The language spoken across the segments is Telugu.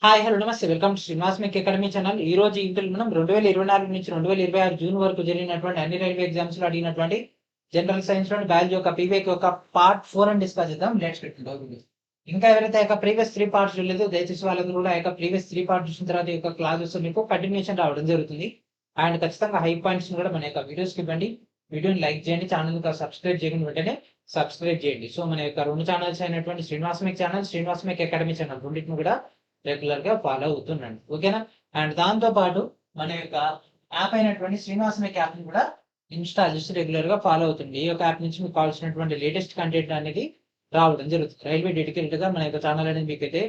హాయ్! హలో! నమస్తే. Welcome to Srinivas mech academy channel. ఈరోజు ఇందులో మనం 2024 నుంచి 2026 జూన్ వరకు జరిగినటువంటి అన్ని రైల్వే ఎగ్జామ్స్‌లో అడిగినటువంటి జనరల్ సైన్స్‌లోని బయాలజీ యొక్క పీవైక్యూ యొక్క పార్ట్ 4 అని డిస్కస్ చేద్దాం. Let's get into the. ఇంకా ఎవరైతే ఆ యొక్క ప్రీవియస్ 3 పార్ట్స్ చూడలేదో దయచేసి వాళ్ళందరూ కూడా ఆ యొక్క ప్రీవియస్ 3 పార్ట్స్ చూసిన తర్వాత ఈ యొక్క క్లాసెస్ మీకు కంటిన్యూయేషన్ రావడం జరుగుతుంది. అండ్ ఖచ్చితంగా హై పాయింట్స్‌ని కూడా మన యొక్క వీడియోస్‌కి ఇవ్వండి. వీడియోని లైక్ చేయండి. ఛానెల్‌ని ఇంకా సబ్స్క్రైబ్ చేయకుండా వెంటనే సబ్స్క్రైబ్ చేయండి. సో, మన యొక్క 2 ఛానెల్స్ అయినటువంటి శ్రీనివాస్ మెక్ ఛానల్, శ్రీనివాస్ మెక్ అకాడమీ ఛానల్ రెండిటిని కూడా రెగ్యులర్‌గా ఫాలో అవుతుండండి. ఓకేనా? అండ్ దాంతో పాటు మన యొక్క యాప్ అయినటువంటి శ్రీనివాస్ మెక్ యాప్‌ని కూడా ఇన్‌స్టాల్ చేసి రెగ్యులర్‌గా ఫాలో అవుతుండండి. ఈ యొక్క యాప్ నుంచి మీకు కావాల్సినటువంటి లేటెస్ట్ కంటెంట్ అనేది రావడం జరుగుతుంది. రైల్వే డెడికేటెడ్‌గా మన యొక్క ఛానల్ అనేది మీకైతే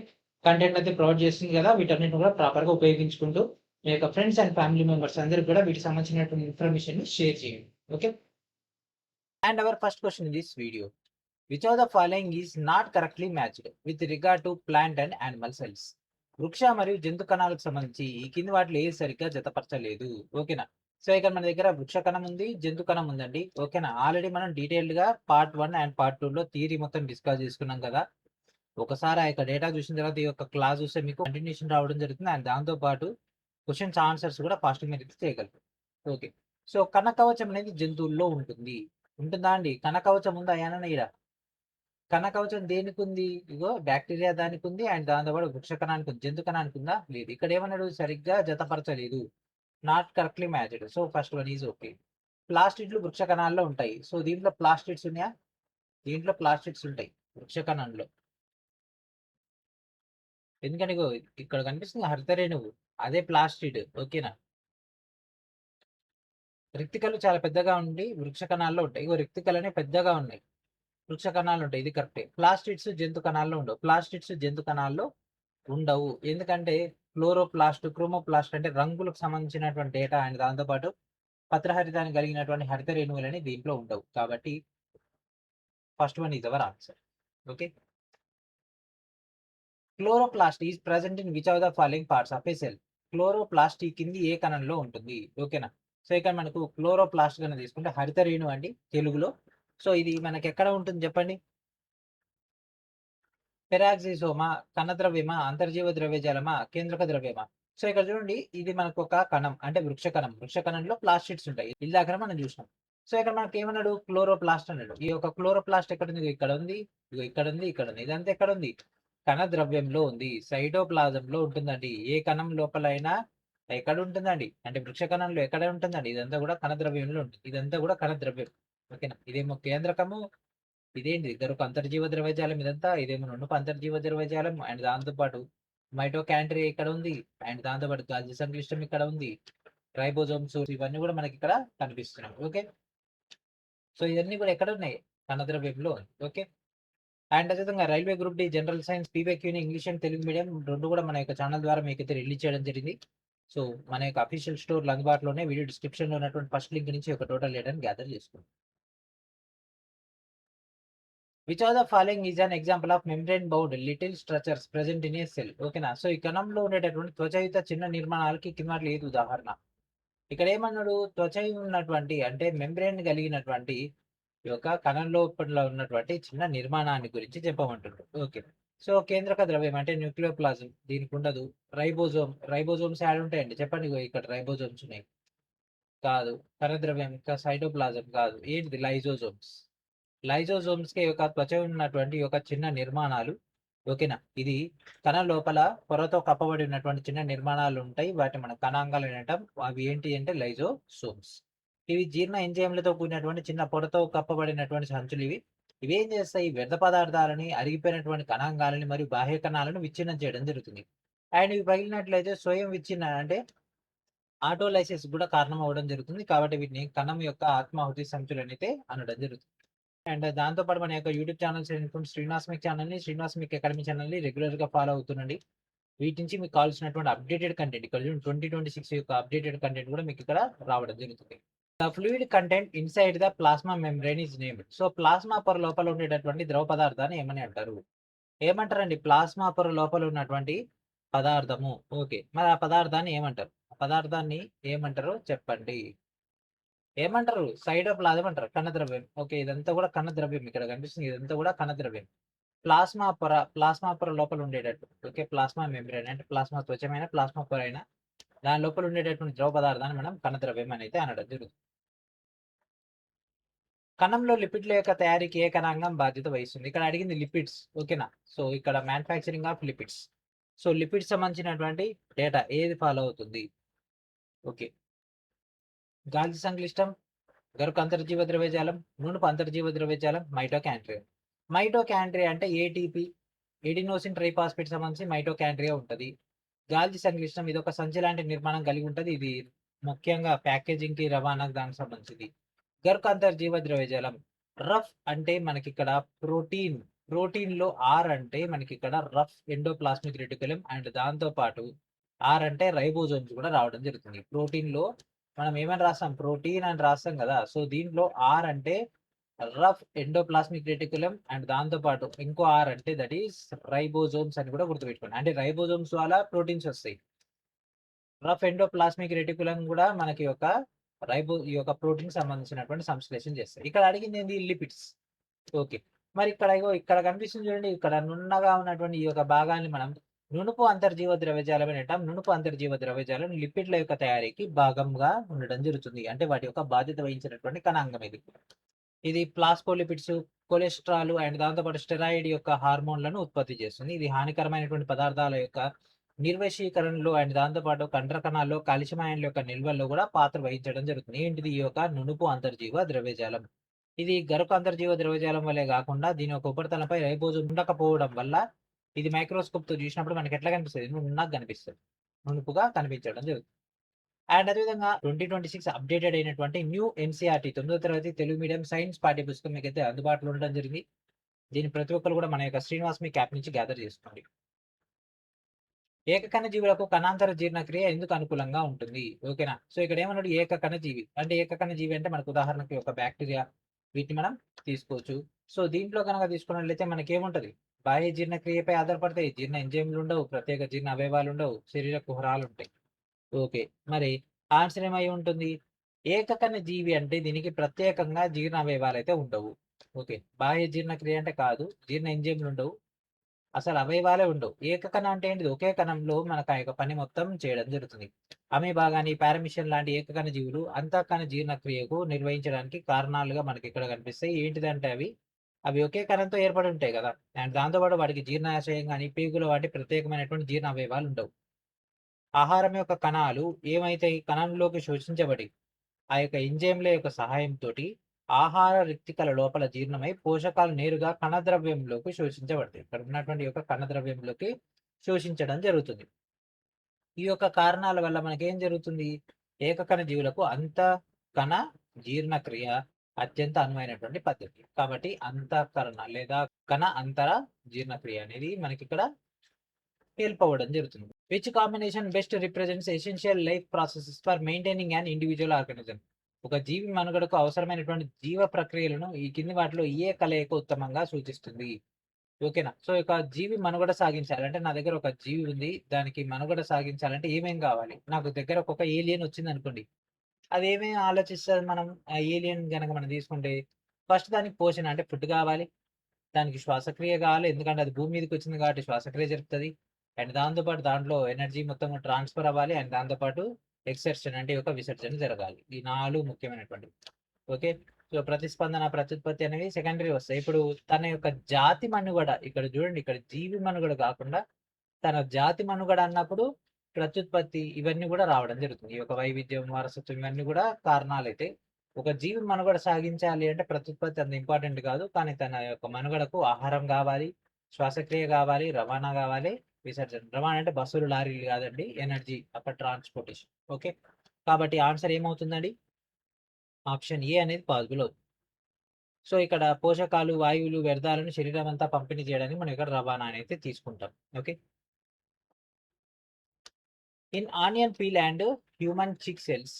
కంటెంట్ అయితే ప్రొవైడ్ చేస్తుంది కదా! వీటన్నిటిని కూడా ప్రాపర్‌గా ఉపయోగించుకుంటూ మీ యొక్క ఫ్రెండ్స్ అండ్ ఫ్యామిలీ మెంబర్స్ అందరికి కూడా వీటికి సంబంధించినటువంటి ఇన్ఫర్మేషన్‌ని షేర్ చేయండి. Okay? And hour first question in this video. Which of the following is not correctly matched with regard to plant and animal cells? వృక్ష మరియు జంతు కణాలకు సంబంధించి ఈ కింది వాటిలో ఏది సరిగ్గా జతపరచలేదు. ఓకేనా? సో ఇక్కడ మన దగ్గర వృక్ష కణం ఉంది, జంతు కణం ఉందండి. ఓకేనా? ఆల్రెడీ మనం డీటెయిల్డ్‌గా పార్ట్ 1 అండ్ పార్ట్ 2లో థియరీ మొత్తం డిస్కస్ చేసుకున్నాం కదా! ఒకసారి ఆ యొక్క డేటా చూసిన తర్వాత ఈ యొక్క క్లాస్ చూస్తే మీకు కంటిన్యూషన్ రావడం జరుగుతుంది. అండ్ దాంతో పాటు క్వెషన్స్ ఆన్సర్స్ కూడా ఫాస్ట్‌గా మీరు చేయగలరు. ఓకే. సో కణకవచం అనేది జంతువుల్లో ఉంటుంది. ఉంటుందా అండి? కణకవచం ఉందా ఏనన్నా ఈడ? కణకవచం దేనికుంది? ఇగో బాక్టీరియా దానికుంది. అండ్ దాంతో పాటు వృక్ష కణానికి ఉంది. జంతు కణానికి ఉందా? లేదు. ఇక్కడ ఏమన్నాడు? సరిగ్గా జతపరచలేదు. Not correctly matched. So first one is okay. ప్లాస్టిడ్‌లు వృక్ష కణాల్లో ఉంటాయి. సో దీంట్లో ప్లాస్టిడ్స్ ఉన్నాయా? దీంట్లో ప్లాస్టిడ్స్ ఉంటాయి వృక్ష కణంలో. ఎందుకంటే ఇగో ఇక్కడ కనిపిస్తుంది హరితరేణువు. అదే ప్లాస్టిడ్. ఓకేనా? రిక్తికలు చాలా పెద్దగా ఉండి వృక్ష కణాల్లో ఉంటాయి. ఇగో రిక్తికలనేవి పెద్దగా ఉన్నాయి. వృక్ష కణాలు ఉంటాయి. ఇది కరెక్టే. ప్లాస్టిడ్స్ జంతు కణాల్లో ఉండవు. ప్లాస్టిడ్స్ జంతు కణాల్లో ఉండవు. ఎందుకంటే క్లోరోప్లాస్ట్, క్రోమోప్లాస్ట్ అంటే రంగులకు సంబంధించినటువంటి డేటా అండ్ దాంతో పాటు పత్రహరితాన్ని కలిగినటువంటి హరిత రేణువులని దీంట్లో ఉండవు. కాబట్టి first one is our answer. Okay. Chloroplast is present in which of the following parts of a cell? Chloroplast ఈ కింది ఏ కణంలో ఉంటుంది? ఓకేనా? సో ఇక్కడ మనకు క్లోరోప్లాస్ట్ కనుక తీసుకుంటే హరిత రేణువు అండి తెలుగులో. సో ఇది మనకి ఎక్కడ ఉంటుంది చెప్పండి? పెరాక్సిసోమా, కణద్రవ్యమా, అంతర్జీవ ద్రవ్యజాలమా, కేంద్రక ద్రవ్యమా? సో ఇక్కడ చూడండి ఇది మనకు ఒక కణం అంటే వృక్ష కణం. వృక్ష కణంలో ప్లాస్టిడ్స్ ఉంటాయి. ఇందాకనే మనం చూసినాం. సో ఇక్కడ మనకి ఏమన్నాడు? క్లోరోప్లాస్ట్ అన్నాడు. ఈ యొక్క క్లోరోప్లాస్ట్ ఎక్కడ ఉంది? ఇక్కడ ఉంది. ఇగో ఇక్కడ ఉంది. ఇక్కడ ఉంది. ఇదంతా ఎక్కడ ఉంది? కణ ద్రవ్యంలో ఉంది. సైటోప్లాజంలో ఉంటుందండి. ఏ కణం లోపలైనా ఎక్కడ ఉంటుందండి? అంటే వృక్ష కణంలో ఎక్కడ ఉంటుందండి? ఇదంతా కూడా కణ ద్రవ్యంలో ఉంటుంది. ఇదంతా కూడా కణ ద్రవ్యం. ఓకేనా? ఇదేమో కేంద్రకము, ఇదేంటి ఇద్దరొక అంతర్జీవ ద్రవ్యజాలం ఇదంతా. ఇదేమో రెండుపు అంతర్జీవ ద్రవ్యజాలం అండ్ దాంతో పాటు మైటోకాండ్రియా ఇక్కడ ఉంది. అండ్ దాంతో పాటు గాల్జీ సంక్లిష్టం ఇక్కడ ఉంది. రైబోజోమ్స్ ఇవన్నీ కూడా మనకి ఇక్కడ కనిపిస్తున్నాయి. ఓకే. సో ఇవన్నీ కూడా ఎక్కడ ఉన్నాయి? కణద్రవ్యంలో ఉంది. ఓకే. అండ్ అదేవిధంగా railway group D general science పీవైక్యూని ఇంగ్లీష్ అండ్ తెలుగు మీడియం రెండు కూడా మన యొక్క ఛానల్ ద్వారా మీకైతే రిలీజ్ చేయడం జరిగింది. సో మన యొక్క అఫీషియల్ స్టోర్లు అందుబాటులోనే వీడియో డిస్క్రిప్షన్ లో ఉన్నటువంటి ఫస్ట్ లింక్ నుంచి ఒక టోటల్ డేటాని గ్యాదర్ చేసుకోండి. Which are the following is an example of membrane bound little structures present in a cell? ఓకేనా? సో ఈ కణంలో ఉండేటటువంటి త్వచయుత చిన్న నిర్మాణాలకి కింద ఏది ఉదాహరణ? ఇక్కడ ఏమన్నాడు? త్వచయి ఉన్నటువంటి అంటే మెంబ్రేన్ కలిగినటువంటి ఈ యొక్క కణం లోపల ఉన్నటువంటి చిన్న నిర్మాణాన్ని గురించి చెప్పమంటున్నాడు. ఓకే. సో కేంద్రక ద్రవ్యం అంటే న్యూక్లియోప్లాజం దీనికి ఉండదు. రైబోజోమ్, రైబోజోమ్స్ యాడ్ ఉంటాయండి చెప్పండి? ఇగో ఇక్కడ రైబోజోమ్స్ ఉన్నాయి. కాదు. కణద్రవ్యం ఇంకా సైటోప్లాజం కాదు. ఏంటిది? లైజోజోమ్స్. లైజోజోమ్స్‌కి ఒక త్వచ ఉన్నటువంటి ఒక చిన్న నిర్మాణాలు. ఓకేనా? ఇది కణం లోపల పొరతో కప్పబడి ఉన్నటువంటి చిన్న నిర్మాణాలు ఉంటాయి. వాటిని మనం కణాంగాలు అంటాం. అవి ఏంటి అంటే లైజోసోమ్స్. ఇవి జీర్ణ ఎంజైమ్‌లతో కూడినటువంటి చిన్న పొరతో కప్పబడినటువంటి సంచులు ఇవి. ఇవేం చేస్తాయి? వ్యర్థ పదార్థాలని, అరిగిపోయినటువంటి కణాంగాలని మరియు బాహ్య కణాలను విచ్ఛిన్నం చేయడం జరుగుతుంది. అండ్ ఇవి పగిలినట్లయితే స్వయం విచ్ఛిన్న అంటే ఆటోలైసిస్ కూడా కారణం అవ్వడం జరుగుతుంది. కాబట్టి వీటిని కణం యొక్క ఆత్మాహుతి సంచులనైతే అనడం జరుగుతుంది. అండ్ దాంతో పాటు మన యొక్క యూట్యూబ్ ఛానల్స్ అయినటువంటి శ్రీనివాస్ మెక్ ఛానల్‌ని, శ్రీనివాస్ మెక్ అకాడమీ ఛానల్‌ని రెగ్యులర్‌గా ఫాలో అవుతుండండి. వీటి నుంచి మీకు కావాల్సినటువంటి అప్డేటెడ్ కంటెంట్ ఇక్కడ చూడండి 2026 యొక్క అప్డేటెడ్ కంటెంట్ కూడా మీకు ఇక్కడ రావడం జరుగుతుంది. The fluid content inside the plasma membrane is named. So plasma పొర లోపల ఉండేటటువంటి ద్రవ పదార్థాన్ని ఏమని అంటారు? ఏమంటారండి? ప్లాస్మా పొర లోపల ఉన్నటువంటి పదార్థము. ఓకే. మరి ఆ పదార్థాన్ని ఏమంటారు? ఆ పదార్థాన్ని ఏమంటారో చెప్పండి? ఏమంటారు? సైటోప్లాజం అంటారు. కణద్రవ్యం. ఓకే. ఇదంతా కూడా కణద్రవ్యం ఇక్కడ కనిపిస్తుంది. ఇదంతా కూడా కణద్రవ్యం. ప్లాస్మా పొర లోపల ఉండేటట్టు. ఓకే. ప్లాస్మా మెంబ్రేన్ అంటే ప్లాస్మా త్వచమైన, ప్లాస్మా పొర అయిన దాని లోపల ఉండేటటువంటి ద్రవ పదార్థాన్ని మనం కణద్రవ్యం అని అయితే అనడం జరుగుతుంది. కణంలో లిపిడ్ల యొక్క తయారీకి ఏ కణాంగం బాధ్యత వహిస్తుంది? ఇక్కడ అడిగింది లిపిడ్స్. ఓకేనా. సో ఇక్కడ manufacturing of lipids. So lipids సంబంధించినటువంటి డేటా ఏది ఫాలో అవుతుంది? ఓకే. గాలి సంక్లిష్టం, గరుకు అంతర్జీవ ద్రవ్యజాలం, నునుపు అంతర్జీవ ద్రవ్యజాలం, మైటోకాండ్రియా. మైటోకాండ్రియా అంటే ఏటీపీ, ఎడినోసిన్ ట్రైఫాస్ఫేట్ సంబంధించి మైటోకాండ్రియా ఉంటది. గాలి సంక్లిష్టం ఇది ఒక సంచి లాంటి నిర్మాణం కలిగి ఉంటది. ఇది ముఖ్యంగా ప్యాకేజింగ్‌కి, రవాణాకు దానికి సంబంధించింది. గరుకు అంతర్జీవ ద్రవ్యజాలం. రఫ్ అంటే మనకిక్కడ ప్రోటీన్. ప్రోటీన్‌లో ఆర్ అంటే మనకిక్కడ రఫ్ ఎండోప్లాస్మిక్ రెటిక్యులమ్ అండ్ దాంతో పాటు ఆర్ అంటే రైబోజోమ్స్ కూడా రావడం జరుగుతుంది. ప్రోటీన్‌లో మనం ఏమని రాస్తాం? ప్రోటీన్ అని రాస్తాం కదా! సో దీంట్లో ఆర్ అంటే రఫ్ ఎండోప్లాస్మిక్ రెటిక్యులమ్ అండ్ దాంతో పాటు ఇంకో ఆర్ అంటే దట్ ఈస్ రైబోజోమ్స్ అని కూడా గుర్తుపెట్టుకోండి. అంటే రైబోజోమ్స్ ద్వారా ప్రోటీన్స్ వస్తాయి. రఫ్ ఎండోప్లాస్మిక్ రెటిక్యులమ్ కూడా మనకి ఈ యొక్క ప్రోటీన్ సంబంధించినటువంటి సంశ్లేషణ చేస్తాయి. ఇక్కడ అడిగింది ఏంది? లిపిడ్స్. ఓకే. మరి ఇక్కడ కనిపిస్తుంది చూడండి. ఇక్కడ నున్నగా ఉన్నటువంటి ఈ యొక్క భాగాన్ని మనం నునుపు అంతర్జీవ ద్రవ్యజాలం అని అంటాం. నునుపు అంతర్జీవ ద్రవ్యజాలం లిపిడ్ల యొక్క తయారీకి భాగంగా ఉండడం జరుగుతుంది. అంటే వాటి యొక్క బాధ్యత వహించినటువంటి కణాంగం ఇది. ఇది ప్లాస్ఫోలిపిడ్స్, కొలెస్ట్రాల్ అండ్ దాంతో పాటు స్టెరాయిడ్ యొక్క హార్మోన్లను ఉత్పత్తి చేస్తుంది. ఇది హానికరమైనటువంటి పదార్థాల యొక్క నిర్వశీకరణలో అండ్ దాంతో పాటు కండర కణాల్లో కాల్షియం అయాన్ల యొక్క నిల్వల్లో కూడా పాత్ర వహించడం జరుగుతుంది. ఏంటిది? ఈ యొక్క నునుపు అంతర్జీవ ద్రవ్యజాలం. ఇది గరుకు అంతర్జీవ ద్రవ్యజాలం వల్లే కాకుండా దీని యొక్క ఉపరితలంపై రైబోజోమ్ ఉండకపోవడం వల్ల ఇది మైక్రోస్కోప్‌తో చూసినప్పుడు మనకి ఎట్లా కనిపిస్తది? నున్నగా కనిపిస్తది. నునుపుగా కనిపించడం జరుగుతుంది. అండ్ అదేవిధంగా 2026 అప్డేటెడ్ అయినటువంటి న్యూ ఎన్‌సీఈఆర్‌టీ 9వ తరగతి తెలుగు మీడియం సైన్స్ పాఠ్యపుస్తకం మీకైతే అందుబాటులో ఉండడం జరిగింది. దీన్ని ప్రతి ఒక్కరు కూడా మన యొక్క శ్రీనివాస్ మీకు యాప్ నుంచి గ్యాదర్ చేసుకోండి. ఏకకణ జీవులకు కణాంతర జీర్ణక్రియ ఎందుకు అనుకూలంగా ఉంటుంది? ఓకేనా. సో ఇక్కడ ఏమన్నాడు? ఏకకణ జీవి. అంటే ఏకకణ జీవి అంటే మనకు ఉదాహరణకి ఒక బ్యాక్టీరియా వీటిని మనం తీసుకోవచ్చు. సో దీంట్లో గనక తీసుకున్నట్లయితే మనకేముంటది? బాహ్య జీర్ణక్రియపై ఆధారపడతాయి. జీర్ణ ఎంజైమ్‌లు ఉండవు. ప్రత్యేక జీర్ణ అవయవాలు ఉండవు. శరీర కుహరాలు ఉంటాయి. ఓకే. మరి ఆన్సర్ ఏమై ఉంటుంది? ఏకకణ జీవి అంటే దీనికి ప్రత్యేకంగా జీర్ణ అవయవాలైతే ఉండవు. ఓకే. బాహ్య జీర్ణక్రియ అంటే కాదు. జీర్ణ ఎంజైమ్‌లు ఉండవు. అసలు అవయవాలే ఉండవు. ఏకకణ అంటే ఏంటిది? ఒకే కణంలో మనకు ఆ యొక్క పని మొత్తం చేయడం జరుగుతుంది. అమీబా గాని, పారామీషియన్ లాంటి ఏకకణ జీవులు అంతఃకణ జీర్ణక్రియకు నిర్వహించడానికి కారణాలుగా మనకిక్కడ కనిపిస్తాయి. ఏంటిదంటే అవి ఒకే కణంతో ఏర్పడి ఉంటాయి గదా! అండ్ దాంతో పాటు వాటికి జీర్ణాశయం గాని, పేగులు వంటి ప్రత్యేకమైనటువంటి జీర్ణ అవయవాలు ఉండవు. ఆహారం యొక్క కణాలు ఏమైతే ఈ కణంలోకి శోషించబడి ఆ యొక్క ఎంజైమ్‌ల యొక్క సహాయంతోటి ఆహార రిక్తికల లోపల జీర్ణమై పోషకాలు నేరుగా కణద్రవ్యంలోకి శోషించబడతాయి. ఇక్కడ ఉన్నటువంటి యొక్క కణద్రవ్యంలోకి శోషించడం జరుగుతుంది. ఈ యొక్క కారణాల వల్ల మనకేం జరుగుతుంది? ఏకకణ జీవులకు అంతఃకణ జీర్ణక్రియ అత్యంత అనువైనటువంటి పద్ధతి. కాబట్టి అంతఃకరణ లేదా కణ అంతర జీర్ణక్రియ అనేది మనకిక్కడ హెల్ప్ అవ్వడం జరుగుతుంది. Which combination best represents essential life processes for maintaining an individual organism? ఒక జీవి మనుగడకు అవసరమైనటువంటి జీవ ప్రక్రియలను ఈ కింది వాటిలో ఏ కలయిక ఉత్తమంగా సూచిస్తుంది? ఓకేనా. సో ఇక జీవి మనుగడ సాగించాలంటే నా దగ్గర ఒక జీవి ఉంది. దానికి మనుగడ సాగించాలంటే ఏమేం కావాలి? నాకు దగ్గర ఒక ఏలియన్ వచ్చిందనుకోండి. అదేమేమి ఆలోచిస్తది మనం? ఆ ఏలియన్ గనక మనం తీసుకుంటే ఫస్ట్ దానికి పోషణ అంటే ఫుడ్ కావాలి. దానికి శ్వాసక్రియ కావాలి. ఎందుకంటే అది భూమి మీదకొచ్చింది కాబట్టి శ్వాసక్రియ జరుపుతది. అండ్ దాంతో పాటు దాంట్లో ఎనర్జీ మొత్తం ట్రాన్స్‌ఫర్ అవ్వాలి. అండ్ దాంతో పాటు ఎక్సర్షన్ అంటే ఒక విసర్జన జరగాలి. ఈ 4 ముఖ్యమైనటువంటివి. ఓకే. సో ప్రతిస్పందన, ప్రత్యుత్పత్తి అనేవి సెకండరీ వస్తాయి. ఇప్పుడు తన యొక్క జాతి మనుగడ ఇక్కడ చూడండి. ఇక్కడ జీవి మనుగడ కాకుండా తన జాతి మనుగడ అన్నప్పుడు ప్రత్యుత్పత్తి ఇవన్నీ కూడా రావడం జరుగుతుంది. ఈ యొక్క వైవిధ్యం, వారసత్వం ఇవన్నీ కూడా కారణాలైతే ఒక జీవి మనుగడ సాగించాలి అంటే ప్రత్యుత్పత్తి అంత ఇంపార్టెంట్ కాదు. కానీ తన యొక్క మనుగడకు ఆహారం కావాలి, శ్వాసక్రియ కావాలి, రవాణా కావాలి, విసర్జన. రవాణా అంటే బస్సులు, లారీలు కాదండి. ఎనర్జీ అక్కడ ట్రాన్స్‌పోర్టేషన్. ఓకే. కాబట్టి ఆన్సర్ ఏమవుతుందండి? ఆప్షన్ ఏ అనేది పాజిబుల్ అవుతుంది. సో ఇక్కడ పోషకాలు, వాయువులు, వ్యర్థాలను శరీరం అంతా పంపిణీ చేయడానికి మనం ఇక్కడ రవాణా అనేది తీసుకుంటాం. Okay. In onion peel and human chick cells,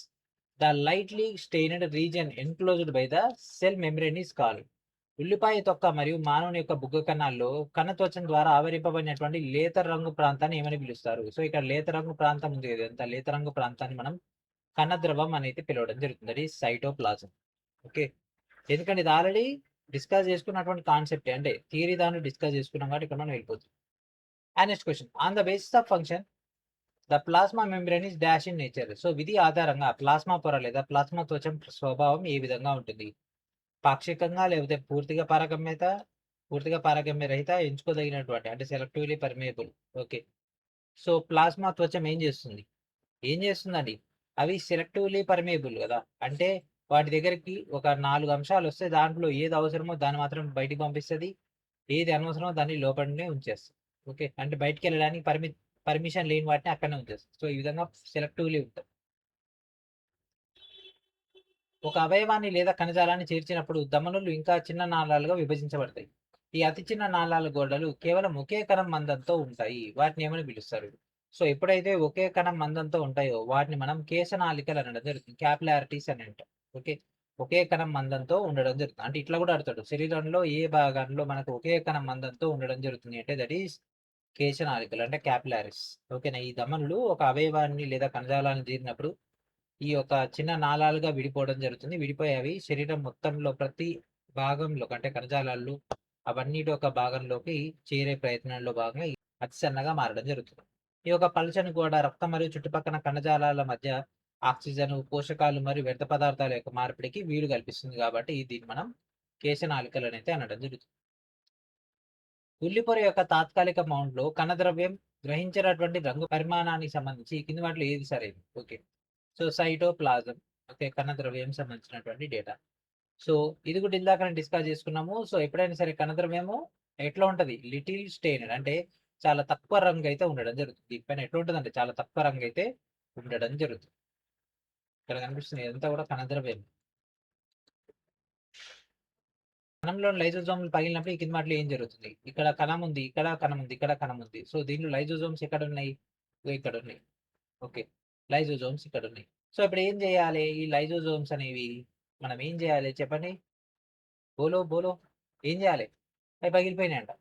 the lightly stained region enclosed by the cell membrane is called. ఉల్లిపాయ తొక్క మరియు మానవుని యొక్క బుగ్గ కణాల్లో కణత్వచం ద్వారా ఆవరింపబడినటువంటి లేత రంగు ప్రాంతాన్ని ఏమని పిలుస్తారు? సో ఇక్కడ లేత రంగు ప్రాంతం ఉంది కదా, అంత లేత రంగు ప్రాంతాన్ని మనం కణద్రవం అనేది పిలవడం జరుగుతుంది. అది సైటోప్లాజం. ఓకే. ఎందుకంటే ఇది ఆల్రెడీ డిస్కస్ చేసుకున్నటువంటి కాన్సెప్ట్ అంటే థియరీ దాన్ని డిస్కస్ చేసుకున్నాం కాబట్టి ఇక్కడ మనం వెళ్ళిపోతుంది. And next question, on the basis of function the plasma membrane is dash in nature. So విధి ఆధారంగా ప్లాస్మా పొర లేదా ప్లాస్మా త్వచం స్వభావం ఏ విధంగా ఉంటుంది? పాక్షికంగా లేకపోతే పూర్తిగా పారగమ్య రహిత, ఎంచుకోదగినటువంటి అంటే selectively permeable. Okay. So plasma త్వచం ఏం చేస్తుందండి? అవి సెలెక్టివ్లీ పర్మియబుల్ కదా, అంటే వాటి దగ్గరికి ఒక 4 అంశాలు వస్తే దాంట్లో ఏది అవసరమో దాన్ని మాత్రం బయటికి పంపిస్తుంది, ఏది అనవసరమో దాన్ని లోపలనే ఉంచేస్తుంది. ఓకే, అంటే బయటికి వెళ్ళడానికి పర్మిషన్ లేని వాటిని అక్కడనే ఉంచేస్తుంది. సో ఈ విధంగా సెలెక్టివ్లీ ఉంటుంది. ఒక అవయవాన్ని లేదా కణజాలాన్ని చేర్చినప్పుడు ధమనులు ఇంకా చిన్న నాళాలుగా విభజించబడతాయి. ఈ అతి చిన్న నాళాల గోడలు కేవలం ఒకే కణం మందంతో ఉంటాయి. వాటిని ఏమని పిలుస్తారు? సో ఎప్పుడైతే ఒకే కణం మందంతో ఉంటాయో వాటిని మనం కేశనాళికలు అనడం జరుగుతుంది, క్యాపిలారిటీస్ అని అంటాం. ఓకే, ఒకే కణం మందంతో ఉండడం జరుగుతుంది. అంటే ఇట్లా కూడా అడుగుతాడు, శరీరంలో ఏ భాగంలో మనకు ఒకే కణం మందంతో ఉండడం జరుగుతుంది అంటే దట్ ఈస్ కేశనాళికలు అంటే క్యాపిలారిస్. ఓకేనా, ఈ ధమనులు ఒక అవయవాన్ని లేదా కణజాలాన్ని చేరినప్పుడు ఈ యొక్క చిన్న నాళాలుగా విడిపోవడం జరుగుతుంది. విడిపోయి అవి శరీరం మొత్తంలో ప్రతి భాగంలో అంటే కణజాలాలు అవన్నిటి ఒక భాగంలోకి చేరే ప్రయత్నంలో భాగంగా అతి సన్నగా మారడం జరుగుతుంది. ఈ యొక్క పలుచని గోడ రక్తం మరియు చుట్టుపక్కల కణజాలాల మధ్య ఆక్సిజన్, పోషకాలు మరియు వ్యర్థ పదార్థాల యొక్క మార్పిడికి వీలు కల్పిస్తుంది కాబట్టి దీన్ని మనం కేశనాళికలు అయితే అనడం జరుగుతుంది. ఉల్లిపొర యొక్క తాత్కాలిక మౌంట్ లో కణద్రవ్యం గ్రహించినటువంటి రంగు పరిమాణానికి సంబంధించి కింది వాటిలో ఏది సరైనది? Okay, so cytoplasm. ఓకే, కణద్రవ్యం సంబంధించినటువంటి డేటా. సో ఇది కూడా ఇందాక డిస్కస్ చేసుకున్నాము. సో ఎప్పుడైనా సరే కణద్రవ్యము ఎట్లా ఉంటది? లిటిల్ స్టెయిన్ అంటే చాలా తక్కువ రంగు అయితే ఉండడం జరుగుతుంది. దీనిపైన ఎట్లా ఉంటుంది అంటే చాలా తక్కువ రంగు అయితే ఉండడం జరుగుతుంది. ఇక్కడ కనిపిస్తుంది ఇదంతా కూడా కణద్రవ్యం. కణంలోని లైజోజోమ్లు పగిలినప్పుడు ఈ కింద మాటలు ఏం జరుగుతుంది? ఇక్కడ కణం ఉంది, ఇక్కడ కణం ఉంది, ఇక్కడ కణం ఉంది. సో దీనిలో లైజోజోమ్స్ ఎక్కడ ఉన్నాయి? ఇక్కడ ఉన్నాయి. ఓకే, లైజోజోమ్స్ ఇక్కడ ఉన్నాయి. సో ఇప్పుడు ఏం చేయాలి? ఈ లైజోజోమ్స్ అనేవి మనం ఏం చేయాలి చెప్పండి? బోలో ఏం చేయాలి? అవి పగిలిపోయినాయంట.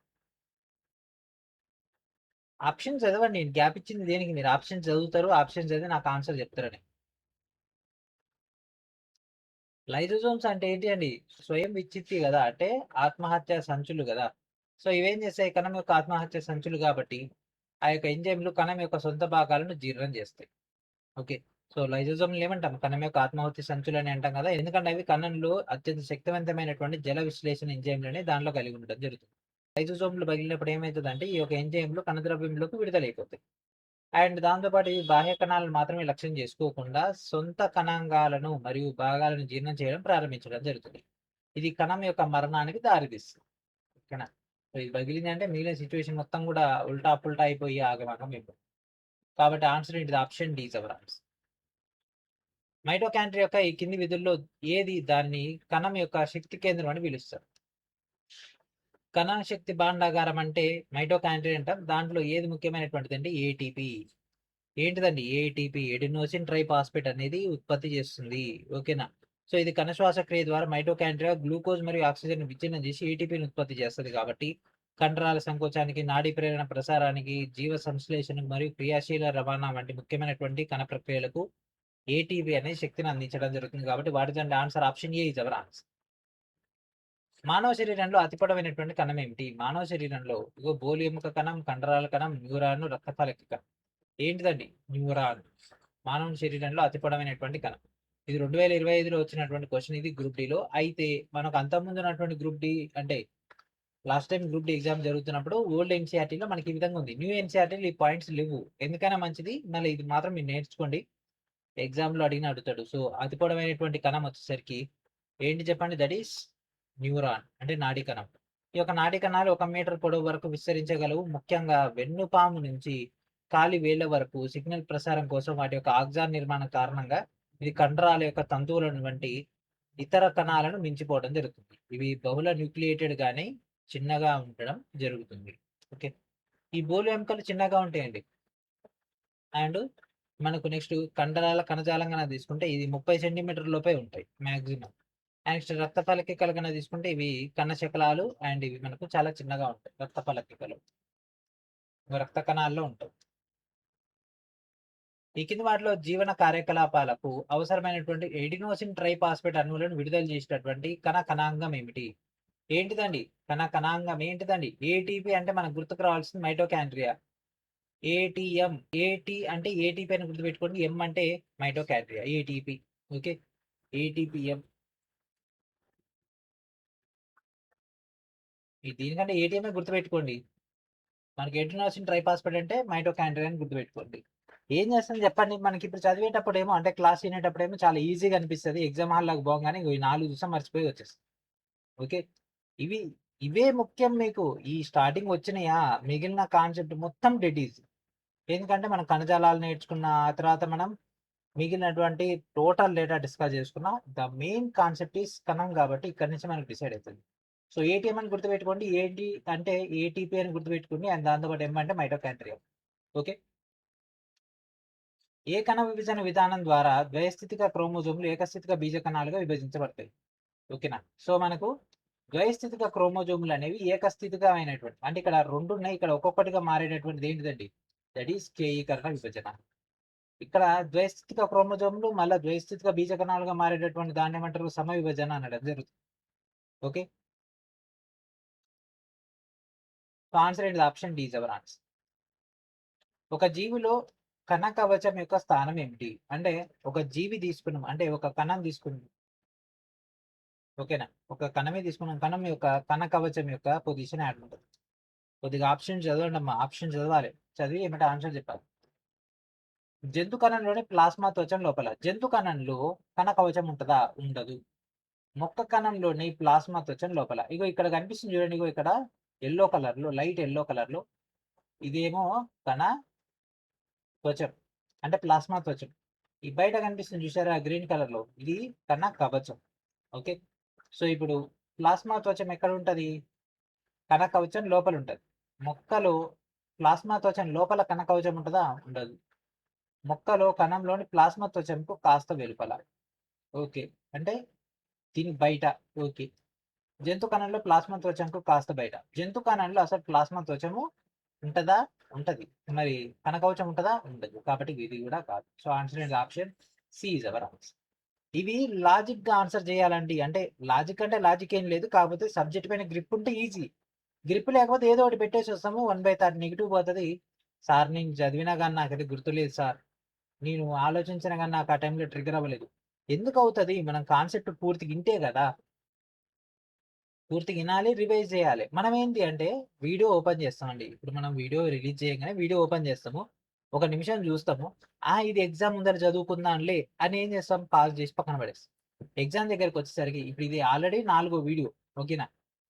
ఆప్షన్ చదవండి, నేను గ్యాప్ ఇచ్చింది దేనికి? మీరు ఆప్షన్ చదువుతారు, ఆప్షన్ చదివి నాకు ఆన్సర్ చెప్తారని. లైజోజోమ్స్ అంటే ఏంటి అండి? స్వయం విచ్చిత్తి కదా, అంటే ఆత్మహత్య సంచులు కదా. సో ఇవేం చేస్తాయి? కణం యొక్క ఆత్మహత్య సంచులు కాబట్టి ఆ యొక్క ఎంజైమ్లు కణం యొక్క సొంత భాగాలను జీర్ణం చేస్తాయి. ఓకే, సో లైజోజోమ్లు ఏమంటాం? కణం యొక్క ఆత్మహత్య సంచులు అని అంటాం కదా, ఎందుకంటే అవి కణంలో అత్యంత శక్తివంతమైనటువంటి జల విశ్లేషణ ఎంజైమ్లని దానిలో కలిగి ఉండడం జరుగుతుంది. లైజోజోమ్లు పగిలినప్పుడు ఏమవుతుందంటే ఈ యొక్క ఎంజైమ్లు కణద్రవ్యంలోకి విడుదలైపోతాయి. అండ్ దాంతోపాటు ఈ బాహ్య కణాలను మాత్రమే లక్ష్యం చేసుకోకుండా సొంత కణాంగాలను మరియు భాగాలను జీర్ణం చేయడం ప్రారంభించడం జరుగుతుంది. ఇది కణం యొక్క మరణానికి దారితీస్తుంది. ఓకేనా, సో ఇది పగిలింది అంటే మిగిలిన సిచ్యువేషన్ మొత్తం కూడా ఉల్టా పుల్టా అయిపోయి ఆగమాగం అయిపోతుంది. కాబట్టి ఆన్సర్ ఏంటిది? Option D our answer. Mitochondria యొక్క ఈ కింది విధుల్లో ఏది దాన్ని కణం యొక్క శక్తి కేంద్రం అని పిలుస్తారు? కణ శక్తి భాండాగారం అంటే మైటోకాండ్రియా అంటాం. దాంట్లో ఏది ముఖ్యమైనటువంటిది అంటే ఏటీపీ. ఏంటిదండి? ఏటీపీ, ఎడినోసిన్ ట్రైఫాస్ఫేట్ అనేది ఉత్పత్తి చేస్తుంది. ఓకేనా, సో ఇది కణ శ్వాసక్రియ ద్వారా మైటోకాండ్రియా గ్లూకోజ్ మరియు ఆక్సిజన్ విచ్ఛిన్నం చేసి ఏటీపీని ఉత్పత్తి చేస్తుంది. కాబట్టి కండరాల సంకోచానికి, నాడీ ప్రేరణ ప్రసారానికి, జీవ సంశ్లేషణకు మరియు క్రియాశీల రవాణా వంటి ముఖ్యమైనటువంటి కణ ప్రక్రియలకు ఏటీపీ అనే శక్తిని అందించడం జరుగుతుంది. కాబట్టి వాటి answer option A is our answer. మానవ శరీరంలో అతి పొడవైనటువంటి కణం ఏమిటి? మానవ శరీరంలో ఇగో బోలు ఎముక కణం, కండరాల కణం, న్యూరాన్, రక్తఫలక కణం. ఏంటిదండి? న్యూరాన్. మానవ శరీరంలో అతి పొడవైనటువంటి కణం. ఇది 2025లో వచ్చినటువంటి క్వశ్చన్. ఇది గ్రూప్ డిలో. అయితే మనకు అంతకుముందు ఉన్నటువంటి గ్రూప్ డి అంటే last time group D exam జరుగుతున్నప్పుడు ఓల్డ్ ఎన్సీఆర్టీలో మనకి ఈ విధంగా ఉంది. న్యూ ఎన్సీఆర్టీలో ఈ పాయింట్స్ లేవు. ఎందుకైనా మంచిది, మళ్ళీ ఇది మాత్రం మీరు నేర్చుకోండి, ఎగ్జామ్లో అడుగుతాడు. సో అతి పొడవైనటువంటి కణం వచ్చేసరికి ఏంటి చెప్పండి? దట్ ఈస్ న్యూరాన్ అంటే నాడీ కణం. ఈ యొక్క నాడీ కణాలు 1 మీటర్ పొడవు వరకు విస్తరించగలవు. ముఖ్యంగా వెన్నుపాము నుంచి కాలి వేళ్ల వరకు సిగ్నల్ ప్రసారం కోసం వాటి యొక్క ఆక్సాన్ నిర్మాణం కారణంగా ఇది కండరాల యొక్క తంతువులను వంటి ఇతర కణాలను మించిపోవడం జరుగుతుంది. ఇవి బహుళ న్యూక్లియేటెడ్ గానే చిన్నగా ఉండడం జరుగుతుంది. ఓకే, ఈ బోలు ఎముకలు చిన్నగా ఉంటాయండి. అండ్ మనకు నెక్స్ట్ కండరాల కణజాలం కనుక తీసుకుంటే ఇది 30 సెంటీమీటర్ లోపే ఉంటాయి మాక్సిమం. నెక్స్ట్ రక్త ఫలకికలు కనుక తీసుకుంటే ఇవి కణ శకలాలు అండ్ ఇవి మనకు చాలా చిన్నగా ఉంటాయి. రక్త ఫలకికలు రక్త కణాల్లో ఉంటాయి. ఈ కింది వాటిలో జీవన కార్యకలాపాలకు అవసరమైనటువంటి ఎడినోసిన్ ట్రైఫాస్ఫేట్ అణువులను విడుదల చేసేటటువంటి కణాంగం ఏమిటి? ఏంటిదండి? కణాంగం ఏంటిదండి? ఏటీపీ అంటే మనకు గుర్తుకు రావాల్సింది మైటోకాండ్రియా. ఏటీఎం, ఏటీ అంటే ఏటీపీ అని గుర్తుపెట్టుకోండి. ఎం అంటే మైటోకాండ్రియా, ఏటీపీ. ఓకే, ఏటీపీఎం. దీనికంటే ఏటీఎం గుర్తుపెట్టుకోండి. మనకి ఎడినోసిన్ ట్రైఫాస్ఫేట్ అంటే మైటోకాండ్రియా అని గుర్తుపెట్టుకోండి. ఏం చేస్తుంది చెప్పండి? మనకి ఇప్పుడు చదివేటప్పుడు ఏమో అంటే క్లాస్ వినేటప్పుడు ఏమో చాలా ఈజీగా అనిపిస్తుంది. ఎగ్జామ్ హాల్లోకి పోగానే ఈ 4 చూసాం మర్చిపోయి వచ్చేస్తుంది. ఓకే, ఇవి ఇవే ముఖ్యం మీకు. ఈ స్టార్టింగ్ వచ్చినాయా, మిగిలిన కాన్సెప్ట్ మొత్తం డెడ్ ఈజీ. ఎందుకంటే మనం కణజాలాలు నేర్చుకున్న ఆ తర్వాత మనం మిగిలినటువంటి టోటల్ డేటా డిస్కస్ చేసుకున్న. ద మెయిన్ కాన్సెప్ట్ ఈస్ కణం కాబట్టి ఇక్కడ నుంచి మనకు డిసైడ్ అవుతుంది. సో ఏటీఎం అని గుర్తుపెట్టుకోండి, ఏంటి అంటే ఏటీపీ అని గుర్తుపెట్టుకోండి, అండ్ దాంతోపాటు ఎం అంటే మైటోకాండ్రియా. ఓకే, ఏ కణ విభజన విధానం ద్వారా ద్వయస్థితిక క్రోమోజోములు ఏకస్థితిక బీజ కణాలుగా విభజించబడతాయి? ఓకేనా? సో మనకు ద్వయస్థితిక క్రోమోజోములు అనేవి ఏకస్థితిగా అయినటువంటి, అంటే ఇక్కడ రెండు ఉన్నాయి, ఇక్కడ ఒక్కొక్కటిగా మారేటటువంటిది ఏంటిదండి? దట్ ఈస్ కేయీకరణ విభజన. ఇక్కడ ద్వయస్థితిక క్రోమోజోములు మళ్ళీ ద్వయస్థితిక బీజ కణాలుగా మారేటటువంటి దాన్ని ఏమంటారు? సమ విభజన అనడం జరుగుతుంది. ఓకే, సో ఆన్సర్ ఏంటి? Option D is our answer. ఒక జీవిలో కణ కవచం యొక్క స్థానం ఏమిటి? అంటే ఒక జీవి తీసుకున్నాం, అంటే ఒక కణం తీసుకున్నాం. ఓకేనా? ఒక కణమే తీసుకున్నాం, కణం యొక్క కణ కవచం యొక్క పొజిషన్ యాడ్ ఉంటుంది. కొద్దిగా ఆప్షన్ చదవండి అమ్మా, ఆప్షన్ చదవాలి, చదివి ఏమిటి ఆన్సర్ చెప్పాలి. జంతు కణంలోని ప్లాస్మా త్వచం లోపల. జంతు కణంలో కణ కవచం ఉంటుందా? ఉండదు. మొక్క కణంలోని ప్లాస్మా త్వచం లోపల. ఇగో ఇక్కడ కనిపిస్తుంది చూడండి, ఇగో ఇక్కడ ఎల్లో కలర్ లో, లైట్ ఎల్లో కలర్ లో, ఇదేమో కణ త్వచం అంటే ప్లాస్మా త్వచం. ఈ బయట కనిపిస్తుంది చూసారా గ్రీన్ కలర్ లో, ఇది కణ కవచం. ఓకే, సో ఇప్పుడు ప్లాస్మా త్వచం ఎక్కడ ఉంటది? కణ కవచం లోపల ఉంటది. మొక్కలో ప్లాస్మా త్వచం లోపల కణ కవచం ఉంటుందా? ఉండదు. మొక్కలో కణంలోని ప్లాస్మా త్వచంకు కాస్త వెలుపల. ఓకే, అంటే దీని బయట. ఓకే, జంతు కణంలో ప్లాస్మా త్వచంకు కాస్త బయట. జంతు కణంలో అసలు ప్లాస్మా త్వచము ఉంటదా? ఉంటది. మరి కణ కవచం ఉంటదా? ఉండదు. కాబట్టి ఇది కూడా కాదు. So answer is option C is our answer. ఇవి లాజిక్ గా ఆన్సర్ చేయాలండి. అంటే లాజిక్ అంటే లాజిక్ ఏం లేదు, కాకపోతే సబ్జెక్ట్ పైన గ్రిప్ ఉంటే ఈజీ. గ్రిప్ లేకపోతే ఏదో ఒకటి పెట్టేసి వస్తాము, 1/3 నెగిటివ్ పోతుంది. సార్ నేను చదివినా కానీ నాకైతే గుర్తులేదు సార్, నేను ఆలోచించిన కానీ నాకు ఆ టైంలో ట్రిగర్ అవ్వలేదు. ఎందుకు అవుతుంది? మనం కాన్సెప్ట్ పూర్తిగా ఇంటే కదా, పూర్తిగా వినాలి, రివైజ్ చేయాలి. మనం ఏంటి అంటే వీడియో ఓపెన్ చేస్తామండి. ఇప్పుడు మనం వీడియో రిలీజ్ చేయగానే వీడియో ఓపెన్ చేస్తాము, ఒక నిమిషం చూస్తాము, ఇది ఎగ్జామ్ ముందర చదువుకుందాంలే అని ఏం చేస్తాం? పాస్ చేసి పక్కన పడేస్తాం. ఎగ్జామ్ దగ్గరికి వచ్చేసరికి ఇప్పుడు ఇది ఆల్రెడీ 4వ వీడియో. ఓకేనా?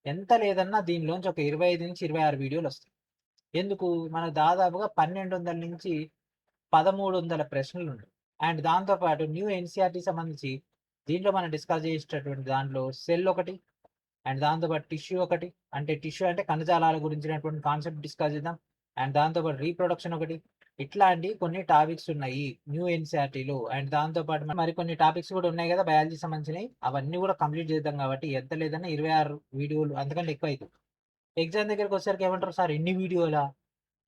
ఎంత లేదన్నా దీనిలోంచి ఒక 25 నుంచి 26 వీడియోలు వస్తాయి. ఎందుకు? మనకు దాదాపుగా 1200 నుంచి 1300 ప్రశ్నలు ఉంటాయి. అండ్ దాంతోపాటు న్యూ ఎన్సీఆర్టీ సంబంధించి దీంట్లో మనం డిస్కస్ చేసేటటువంటి దాంట్లో సెల్ ఒకటి, అండ్ దాంతోపాటు టిష్యూ ఒకటి, అంటే టిష్యూ అంటే కణజాలాల గురించినటువంటి కాన్సెప్ట్ డిస్కస్ చేద్దాం. అండ్ దాంతోపాటు రీప్రొడక్షన్ ఒకటి. ఇట్లాంటి కొన్ని టాపిక్స్ ఉన్నాయి న్యూ ఎన్సీఆర్టీలో. అండ్ దాంతోపాటు మరి కొన్ని టాపిక్స్ కూడా ఉన్నాయి కదా బయాలజీ సంబంధించినవి, అవన్నీ కూడా కంప్లీట్ చేద్దాం. కాబట్టి ఎంత లేదన్నా 26 వీడియోలు అంతకంటే ఎక్కువ అవుతుంది. ఎగ్జామ్ దగ్గరికి వచ్చేసరికి ఏమంటారు? సార్ ఇన్ని వీడియోలా,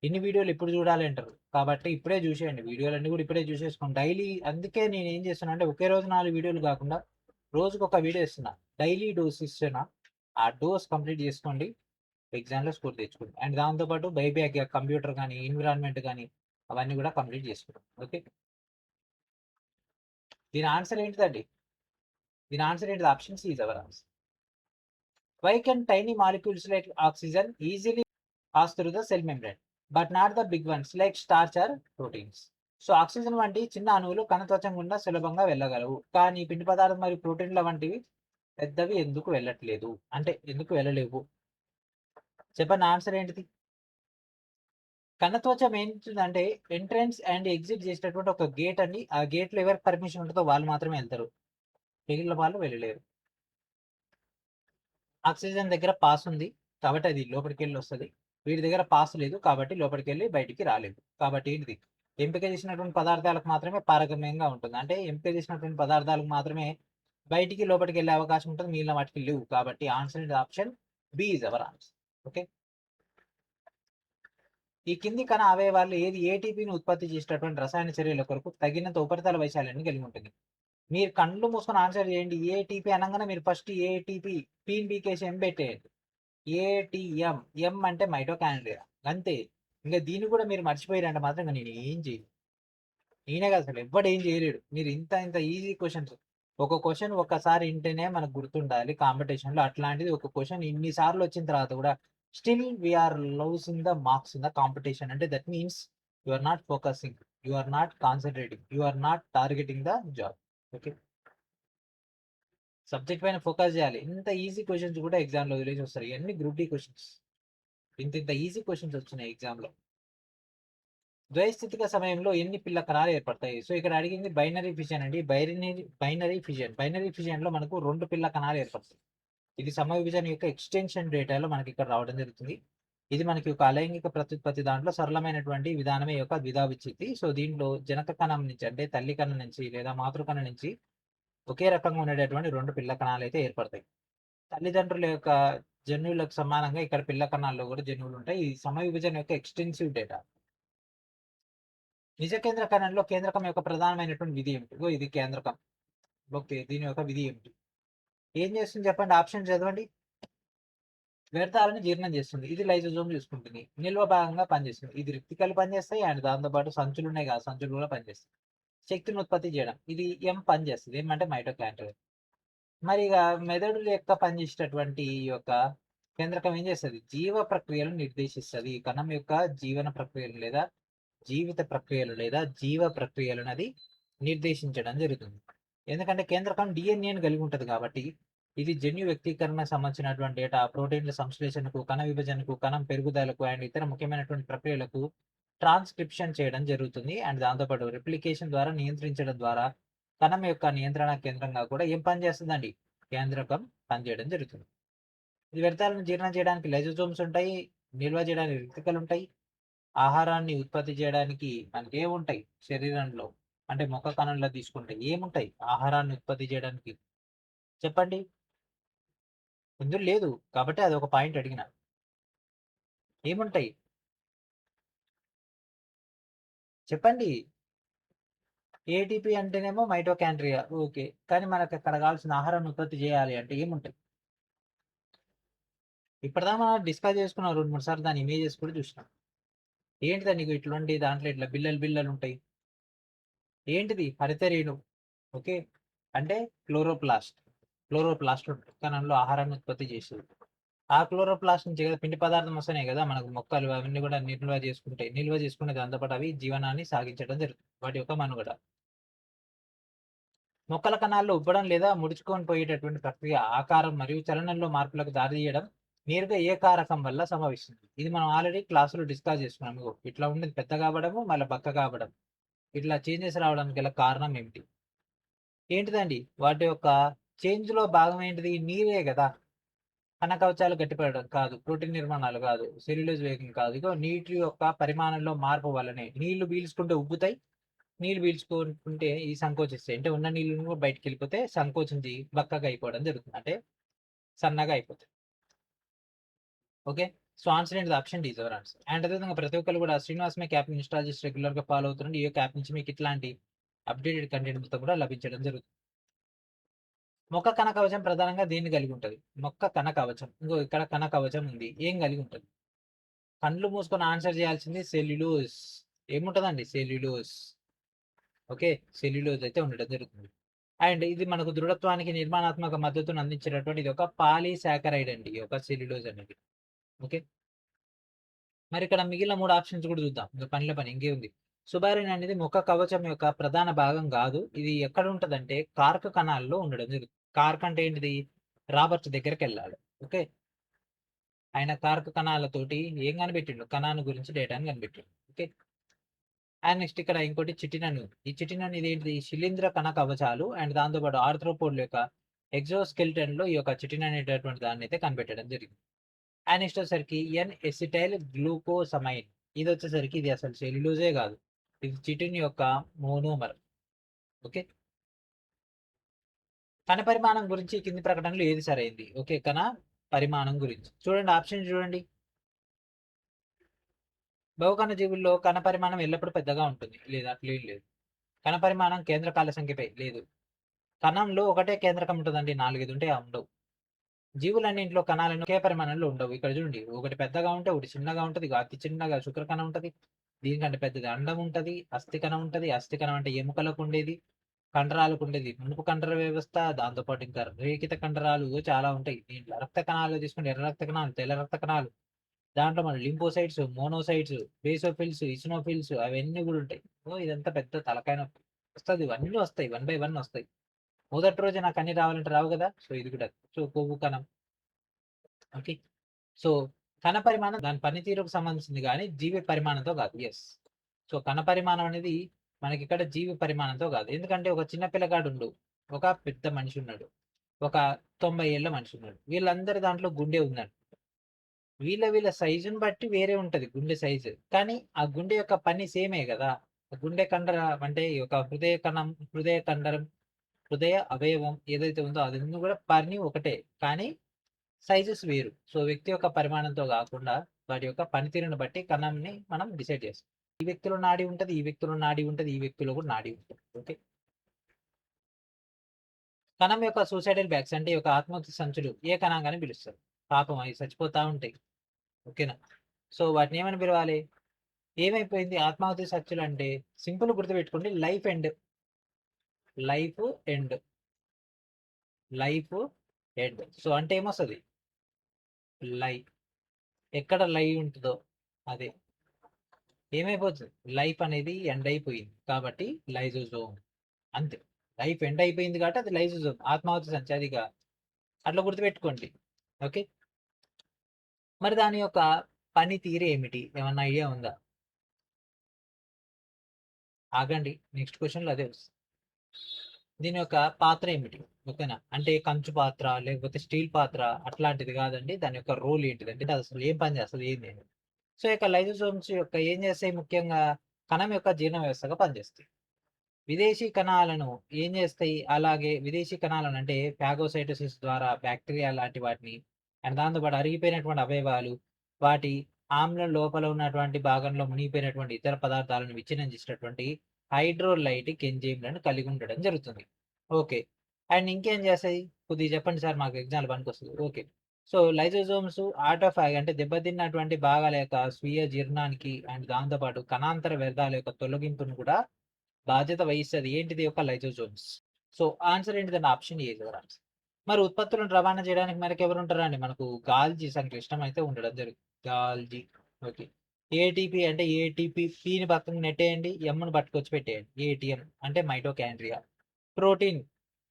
ఇన్ని వీడియోలు ఇప్పుడు చూడాలి అంటారు. కాబట్టి ఇప్పుడే చూసేయండి, వీడియోలన్నీ కూడా ఇప్పుడే చూసేసుకోండి డైలీ. అందుకే నేను ఏం చేస్తున్నా అంటే ఒకే రోజు 4 వీడియోలు కాకుండా రోజుకు ఒక వీడియో ఇస్తున్నా, డైలీ డోస్ ఇస్తున్నా. ఆ డోస్ కంప్లీట్ చేసుకోండి, ఎగ్జామ్లో స్కోర్ తెచ్చుకోండి. అండ్ దాంతోపాటు బైబ్యాక్ కంప్యూటర్ కానీ ఎన్విరాన్మెంట్ కానీ అవన్నీ కూడా కంప్లీట్ చేసుకోండి. ఓకే, దీని ఆన్సర్ ఏంటిదండి? దీని ఆన్సర్ ఏంటిది? Option C is our answer. Why can tiny molecules like oxygen easily pass through the cell membrane but not the big ones like starch or proteins? So oxygen వంటి చిన్న అణువులు కణత్వచం గుండా సులభంగా వెళ్ళగలవు, కానీ పిండి పదార్థం మరియు ప్రోటీన్ల వంటివి పెద్దవి ఎందుకు వెళ్ళట్లేదు? అంటే ఎందుకు వెళ్ళలేవు? చెప్పండి ఆన్సర్ ఏంటిది? కణత్వచం ఏంటిదంటే ఎంట్రన్స్ అండ్ ఎగ్జిట్ చేసేటటువంటి ఒక గేట్ అండి. ఆ గేట్ లో ఎవరికి పర్మిషన్ ఉంటుందో వాళ్ళు మాత్రమే వెళ్తారు, మిగిలిన వాళ్ళు వెళ్ళలేరు. ఆక్సిజన్ దగ్గర పాస్ ఉంది కాబట్టి అది లోపలికి వెళ్ళి వస్తుంది, వీడి దగ్గర పాస్ లేదు కాబట్టి లోపలికి వెళ్ళి బయటికి రాలేదు. కాబట్టి ఏంటిది? ఎంపిక చేసినటువంటి పదార్థాలకు మాత్రమే పారగమ్యంగా ఉంటుంది, అంటే ఎంపిక చేసినటువంటి పదార్థాలకు మాత్రమే బయటికి లోపలికి వెళ్ళే అవకాశం ఉంటుంది, మిగిలిన వాటికి లేవు. కాబట్టి answer is option B is our answer. Okay, ఈ కింది కణ అవయవాలు ఏది ఏటీపీని ఉత్పత్తి చేసేటటువంటి రసాయన చర్యల కొరకు తగినంత ఉపరితల వైశాల్యాన్ని కలిగి ఉంటుంది? మీరు కళ్ళు మూసుకొని ఆన్సర్ చేయండి. ఏటీపీ అనగానే మీరు ఫస్ట్ ఏటీపీ పీన్ బీకేసి ఎం పెట్టేయండి. ఏటీఎం ఎం అంటే మైటోకాండ్రియా అంతే. ఇంకా దీన్ని కూడా మీరు మర్చిపోయారంటే మాత్రం ఇంకా నేను ఏం చేయను. నేనే కదా అసలు ఎవ్వడు ఏం చేయలేడు. మీరు ఇంత ఈజీ క్వశ్చన్స్ ఒక క్వశ్చన్ ఒక్కసారి ఇంటేనే మనకు గుర్తుండాలి కాంపిటీషన్ లో. అట్లాంటిది ఒక క్వశ్చన్ ఇన్ని సార్లు వచ్చిన తర్వాత కూడా still we are losing the marks in the competition అంటే that means you are not focusing, you are not concentrating, you are not targeting the job. Okay, subject పైన ఫోకస్ చేయాలి. ఇంత ఈజీ క్వశ్చన్స్ కూడా ఎగ్జామ్ లో వదిలేసి వస్తారు. ఇవన్నీ గ్రూప్ డి క్వశ్చన్స్. ఇంత ఈజీ క్వశ్చన్స్ వచ్చినాయి ఎగ్జామ్ లో. ద్వైస్థితిక సమయంలో ఎన్ని పిల్ల కణాలు ఏర్పడతాయి? సో ఇక్కడ అడిగింది బైనరీ ఫిజన్ అండి. బైనరీ ఫిజన్ లో మనకు 2 పిల్ల కణాలు ఏర్పడతాయి. ఇది సమవిభజన యొక్క ఎక్స్టెన్షన్ డేటాలో మనకి ఇక్కడ రావడం జరుగుతుంది. ఇది మనకి ఒక అలైంగిక ప్రత్యుత్పత్తి దాంట్లో సరళమైనటువంటి విధానమే యొక్క ద్విధా విచ్ఛిత్తి. సో దీంట్లో జనక కణం నుంచి అంటే తల్లి కణం నుంచి లేదా మాతృకణ నుంచి ఒకే రకంగా ఉండేటటువంటి 2 పిల్ల కణాలు అయితే ఏర్పడతాయి. తల్లిదండ్రుల యొక్క జన్యువులకు సమానంగా ఇక్కడ పిల్ల కణాల్లో కూడా జన్యువులు ఉంటాయి. ఇది సమవిభజన యొక్క ఎక్స్టెన్సివ్ డేటా. నిజ కేంద్ర కణంలో కేంద్రకం యొక్క ప్రధానమైనటువంటి విధి ఏమిటి? ఇది కేంద్రకం. ఓకే, దీని యొక్క విధి ఏమిటి? ఏం చేస్తుంది చెప్పండి, ఆప్షన్ చదవండి. వ్యర్థాలను జీర్ణం చేస్తుంది. ఇది లైజోజోమ్ చూసుకుంటుంది. నిల్వ భాగంగా పనిచేస్తుంది. ఇది రిక్తికలు పనిచేస్తాయి అండ్ దాంతోపాటు సంచులు ఉన్నాయి కదా, సంచులు కూడా పనిచేస్తాయి. శక్తిని ఉత్పత్తి చేయడం, ఇది ఎం పనిచేస్తుంది. ఏమంటే మైటోకాండ్రియా. మరి ఇక మెదడు యొక్క పనిచేసేటటువంటి ఈ యొక్క కేంద్రకం ఏం చేస్తుంది? జీవ ప్రక్రియలను నిర్దేశిస్తుంది. కణం యొక్క జీవన ప్రక్రియలు లేదా జీవ ప్రక్రియలను అది నిర్దేశించడం జరుగుతుంది. ఎందుకంటే కేంద్రకం డిఎన్ఏను కలిగి ఉంటుంది కాబట్టి ఇది జన్యు వ్యక్తీకరణ సంబంధించినటువంటి డేటా, ప్రోటీన్ల సంశ్లేషణకు, కణ విభజనకు, కణం పెరుగుదలకు అండ్ ఇతర ముఖ్యమైనటువంటి ప్రక్రియలకు ట్రాన్స్క్రిప్షన్ చేయడం జరుగుతుంది. అండ్ దాంతోపాటు రెప్లికేషన్ ద్వారా నియంత్రించడం ద్వారా కణం యొక్క నియంత్రణ కేంద్రంగా కూడా ఏం పనిచేస్తుందండి? కేంద్రకం పనిచేయడం జరుగుతుంది. ఇది వ్యర్థాలను జీర్ణం చేయడానికి లైజోజోమ్స్ ఉంటాయి, నిల్వ చేయడానికి రిక్తికలు ఉంటాయి, ఆహారాన్ని ఉత్పత్తి చేయడానికి మనకి ఏముంటాయి శరీరంలో అంటే మొక్క కణంలో తీసుకుంటే ఏముంటాయి ఆహారాన్ని ఉత్పత్తి చేయడానికి? చెప్పండి. ఇందులో లేదు కాబట్టి అది ఒక పాయింట్ అడిగిన. ఏముంటాయి చెప్పండి. ఏటీపీ అంటేనేమో మైటోకాండ్రియా, ఓకే. కానీ మనకు అక్కడ కావాల్సిన ఆహారాన్ని ఉత్పత్తి చేయాలి అంటే ఏముంటాయి? ఇప్పటిదా మనం డిస్కస్ చేసుకున్నాం 2-3 సార్లు, దాని ఇమేజెస్ కూడా చూసినాం. ఏంటిదా నీకు ఇట్లాంటి దాంట్లో ఇట్లా బిల్లలు ఉంటాయి? ఏంటిది? హరితరేణు. ఓకే, అంటే క్లోరోప్లాస్ట్. క్లోరోప్లాస్ట్ ఉంటుంది కణంలో ఆహారాన్ని ఉత్పత్తి చేసేది. ఆ క్లోరోప్లాస్ట్ నుంచి కదా పిండి పదార్థం వస్తున్నాయి కదా మనకు, మొక్కలు అవన్నీ కూడా నిల్వ చేసుకునే దాంతోపాటు అవి జీవనాన్ని సాగించడం జరుగుతుంది, వాటి యొక్క మనుగడ. మొక్కల కణాల్లో ఉబ్బడం లేదా ముడుచుకొని పోయేటటువంటి ప్రక్రియ ఆకారం మరియు చలనంలో మార్పులకు దారితీయడం నేరుగా ఏ కారకం వల్ల సంభవిస్తుంది? ఇది మనం ఆల్రెడీ క్లాసులో డిస్కస్ చేసుకున్నాము. ఇట్లా ఉండేది పెద్ద కావడము మళ్ళీ బక్క కావడం, ఇట్లా చేంజెస్ రావడానికి గల కారణం ఏమిటి? ఏంటిదండి వాటి యొక్క చేంజ్ లో భాగం ఏంటిది? నీరే కదా. కణకవచాలు గట్టిపడడం కాదు, ప్రోటీన్ నిర్మాణాలు కాదు, సెల్యులోజ్ వేగం కాదు, ఇగో నీటి యొక్క పరిమాణంలో మార్పు వల్లనే. నీళ్లు పీల్చుకుంటే ఉబ్బుతాయి, నీళ్ళు పీల్చుకుంటే ఇది సంకోచిస్తాయి. అంటే ఉన్న నీళ్ళు బయటకు వెళ్ళిపోతే సంకోచించి బక్కగా అయిపోవడం జరుగుతుంది, అంటే సన్నగా అయిపోతుంది. ఓకే, సో ఆన్సర్ ఏంటి? Option D is our answer. And అదేవిధంగా ప్రతి ఒక్కరు కూడా శ్రీనివాస్ మే యాప్ ఇన్స్టాల్ చేసి రెగ్యులర్ గా ఫాలో అవుతుండండి. ఈ యొక్క యాప్ నుంచి మీకు ఇట్లాంటి అప్డేటెడ్ కంటెంట్ మొత్తం కూడా లభించడం జరుగుతుంది. మొక్క కణ కవచం ప్రధానంగా దేన్ని కలిగి ఉంటుంది? మొక్క కణ కవచం. ఇంకో ఇక్కడ కణ కవచం ఉంది, ఏం కలిగి ఉంటుంది? కళ్ళు మూసుకొని ఆన్సర్ చేయాల్సింది సెల్యులోజ్. ఏముంటుందండి? సెల్యులోజ్. ఓకే, సెల్యులోజ్ అయితే ఉండడం జరుగుతుంది. అండ్ ఇది మనకు దృఢత్వానికి నిర్మాణాత్మక మద్దతును అందించేటటువంటి ఇది ఒక పాలీసాకరైడ్ అండి, ఈ యొక్క సెల్యులోజ్ అనేది. ఓకే, మరి ఇక్కడ మిగిలిన 3 ఆప్షన్స్ కూడా చూద్దాం. ఇంకా పని ఇంకేముంది? సుబారిన్ అనేది మొక్క కవచం యొక్క ప్రధాన భాగం కాదు. ఇది ఎక్కడ ఉంటదంటే కార్క కణాల్లో ఉండడం జరుగుతుంది. కార్క్ అంటే ఏంటిది? రాబర్ట్స్ దగ్గరికి వెళ్ళాలి. ఓకే, ఆయన కార్క కణాలతోటి ఏం కనిపెట్టిండు? కణాన్ని గురించి డేటాని కనిపెట్టిండు. ఓకే, అండ్ నెక్స్ట్ ఇక్కడ ఇంకోటి చిటినన్. ఈ చిటినన్ ఇదేంటిది? శిలీంద్ర కణ కవచాలు అండ్ దాంతోపాటు ఆర్థ్రోపోడ్ల యొక్క ఎగ్జోస్కెలిటన్ లో ఈ యొక్క చిటిన్ అనేటటువంటి దాన్ని అయితే కనిపెట్టడం జరిగింది. అండ్ నెక్స్ట్ వచ్చేసరికి ఎన్ ఎసిటైల్ గ్లూకోసమైన్. ఇది వచ్చేసరికి ఇది అసలు సెల్యులోజే కాదు, ఇది చిటిన్ యొక్క మోనోమర్. ఓకే, కణ పరిమాణం గురించి కింది ప్రకటనలు ఏది సరైంది? ఓకే, కణ పరిమాణం గురించి చూడండి, ఆప్షన్ చూడండి. బహుకణ జీవుల్లో కణ పరిమాణం ఎల్లప్పుడూ పెద్దగా ఉంటుంది లేదా? అట్లేం లేదు. కణ పరిమాణం కేంద్రకాల సంఖ్యపై లేదు. కణంలో ఒకటే కేంద్రకం ఉంటుందండి, 4, 5 ఉంటాయి ఉండవు. జీవులన్నింటిలో కణాలను ఒకే పరిమాణంలో ఉండవు. ఇక్కడ చూడండి, ఒకటి పెద్దగా ఉంటే ఒకటి చిన్నగా ఉంటది. అతి చిన్నగా శుక్రకణం ఉంటది. దీనికంటే పెద్దది అండం ఉంటది. అస్థి కణం ఉంటది. అస్థి కణం అంటే ఎముకలకు ఉండేది, కండరాలకు ఉండేది మునుపు కండర వ్యవస్థ. దాంతో పాటు ఇంకా రేఖిత కండరాలు చాలా ఉంటాయి. దీంట్లో రక్త కణాలు తీసుకుంటే ఎర్ర రక్త కణాలు, తెల్ల రక్త కణాలు, దాంట్లో మన లింఫోసైట్స్, మోనోసైట్స్, బేసోఫిల్స్, ఇసినోఫిల్స్ అవన్నీ కూడా ఉంటాయి. ఇదంతా పెద్ద తలకాయ నొప్పి వస్తది. ఇవన్నీ వస్తాయి, 1 బై 1 వస్తాయి. మొదటి రోజు నాకు అన్ని రావాలంటే రావు కదా. సో ఇది కూడా. సో కొవ్వు కణం. ఓకే. సో కణ పరిమాణం దాని పనితీరుకు సంబంధించింది గానీ జీవి పరిమాణంతో కాదు. యెస్. సో కణ పరిమాణం అనేది మనకిక్కడ జీవి పరిమాణంతో కాదు. ఎందుకంటే ఒక చిన్న పిల్లగాడుండు, ఒక పెద్ద మనిషి ఉన్నాడు, ఒక 90 ఏళ్ల మనిషి ఉన్నాడు. వీళ్ళందరి దాంట్లో గుండె ఉందండి. వీళ్ళ సైజుని బట్టి వేరే ఉంటది గుండె సైజు. కానీ ఆ గుండె యొక్క పని సేమే గదా. గుండె కండర అంటే ఈ యొక్క హృదయ కణం, హృదయ కండరం, హృదయ అవయవం ఏదైతే ఉందో అదన్నీ కూడా పని ఒకటే. కానీ సైజెస్ వేరు. సో వ్యక్తి యొక్క పరిమాణంతో గాకుండా వాటి యొక్క పనితీరుని బట్టి కణంని మనం డిసైడ్ చేస్తాం. ఈ వ్యక్తిలో నాడి ఉంటది, ఈ వ్యక్తిలో నాడి ఉంటది, ఈ వ్యక్తిలో కూడా నాడి ఉంటది. ఓకే. కణం యొక్క సూసైడల్ బ్యాగ్స్ అంటే ఈ యొక్క ఆత్మహత్య సంచులు ఏ కణంగా అని పిలుస్తారు. పాపం అవి చచ్చిపోతా ఉంటాయి. ఓకేనా. సో వాటిని ఏమని పిలవాలి? ఏమైపోయింది ఆత్మాహుతి సంచులు అంటే? సింపుల్ గుర్తుపెట్టుకోండి, life end. Life end. Life end. So అంటే ఏమొస్తది? లై. ఎక్కడ లై ఉంటుందో అదే ఏమైపోతుంది, లైఫ్ అనేది ఎండ్ అయిపోయింది కాబట్టి లైజోజోమ్. అంతే. లైఫ్ ఎండ్ అయిపోయింది కాబట్టి అది లైజోజోమ్, ఆత్మాహుతి సంచి అదిగా. అట్లా గుర్తుపెట్టుకోండి. ఓకే. మరి దాని యొక్క పనితీరు ఏమిటి? ఏమన్నా ఐడియా ఉందా? ఆగండి, నెక్స్ట్ క్వశ్చన్లో అదే వస్తుంది. దీని యొక్క పాత్ర ఏమిటి? ఓకేనా. అంటే కంచు పాత్ర లేకపోతే స్టీల్ పాత్ర అట్లాంటిది కాదండి. దాని యొక్క రోల్ ఏంటిదంటే అది అసలు ఏం పని చేస్తుంది ఏంది అని. సో ఇక లైజోసోమ్స్ యొక్క ఏం చేస్తాయి, ముఖ్యంగా కణం యొక్క జీర్ణ వ్యవస్థగా పనిచేస్తాయి. విదేశీ కణాలను ఏం చేస్తాయి, అలాగే విదేశీ కణాలను అంటే ఫాగోసైటోసిస్ ద్వారా బ్యాక్టీరియా లాంటి వాటిని, అండ్ దాంతోపాటు అరిగిపోయినటువంటి అవయవాలు, వాటి ఆమ్లం లోపల ఉన్నటువంటి భాగంలో మునిగిపోయినటువంటి ఇతర పదార్థాలను విచ్ఛిన్నం చేసినటువంటి హైడ్రోలైటిక్ ఎంజైమ్లను కలిగి ఉండడం జరుగుతుంది. ఓకే. అండ్ ఇంకేం చేస్తాయి కొద్దిగా చెప్పండి సార్, మాకు ఎగ్జాంపుల్ పనికొస్తుంది. ఓకే. సో లైజోజోమ్స్ ఆటోఫాగ్ అంటే దెబ్బతిన్నటువంటి భాగాల యొక్క స్వీయ జీర్ణానికి అండ్ దాంతోపాటు కణాంతర వ్యర్థాల యొక్క తొలగింపును కూడా బాధ్యత వహిస్తది. ఏంటిది? ఒక లైజోజోమ్స్. సో ఆన్సర్ ఏంటిదండి? Option A your answer. మరి ఉత్పత్తులను రవాణా చేయడానికి మనకెవరుంటారండి? మనకు గాల్జీ సంక్లిష్టం అయితే ఉండడం జరుగుతుంది. గాల్జీ. ఓకే. ఏటీపీ అంటే ఏటీపీ, పీని పక్కన నెట్టేయండి, ఎమ్‌ని పట్టుకొచ్చి పెట్టేయండి. ఏటీఎం అంటే మైటోకాండ్రియా. ప్రోటీన్,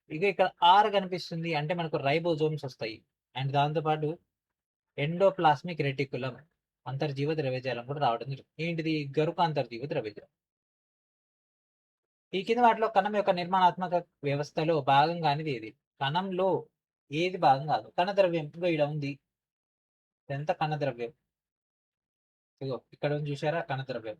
ఇగ ఇక్కడ ఆర్ కనిపిస్తుంది అంటే మనకు రైబోజోమ్స్ వస్తాయి. అండ్ దాంతో పాటు ఎండోప్లాస్మిక్ రెటిక్యులమ్, అంతర్జీవ ద్రవ్యజాలం కూడా రావడం జరుగుతుంది. ఏంటిది? గరుక అంతర్జీవ ద్రవ్యజాలం. ఈ కింది వాటిలో కణం యొక్క నిర్మాణాత్మక వ్యవస్థలో భాగం కానిది ఏది? కణంలో ఏది భాగం కాదు? కణద్రవ్యం. ఇగో ఈడ ఉంది. ఇదంతా కణద్రవ్యం. ఇగో ఇక్కడ ఉంది చూసారా కణద్రవ్యం.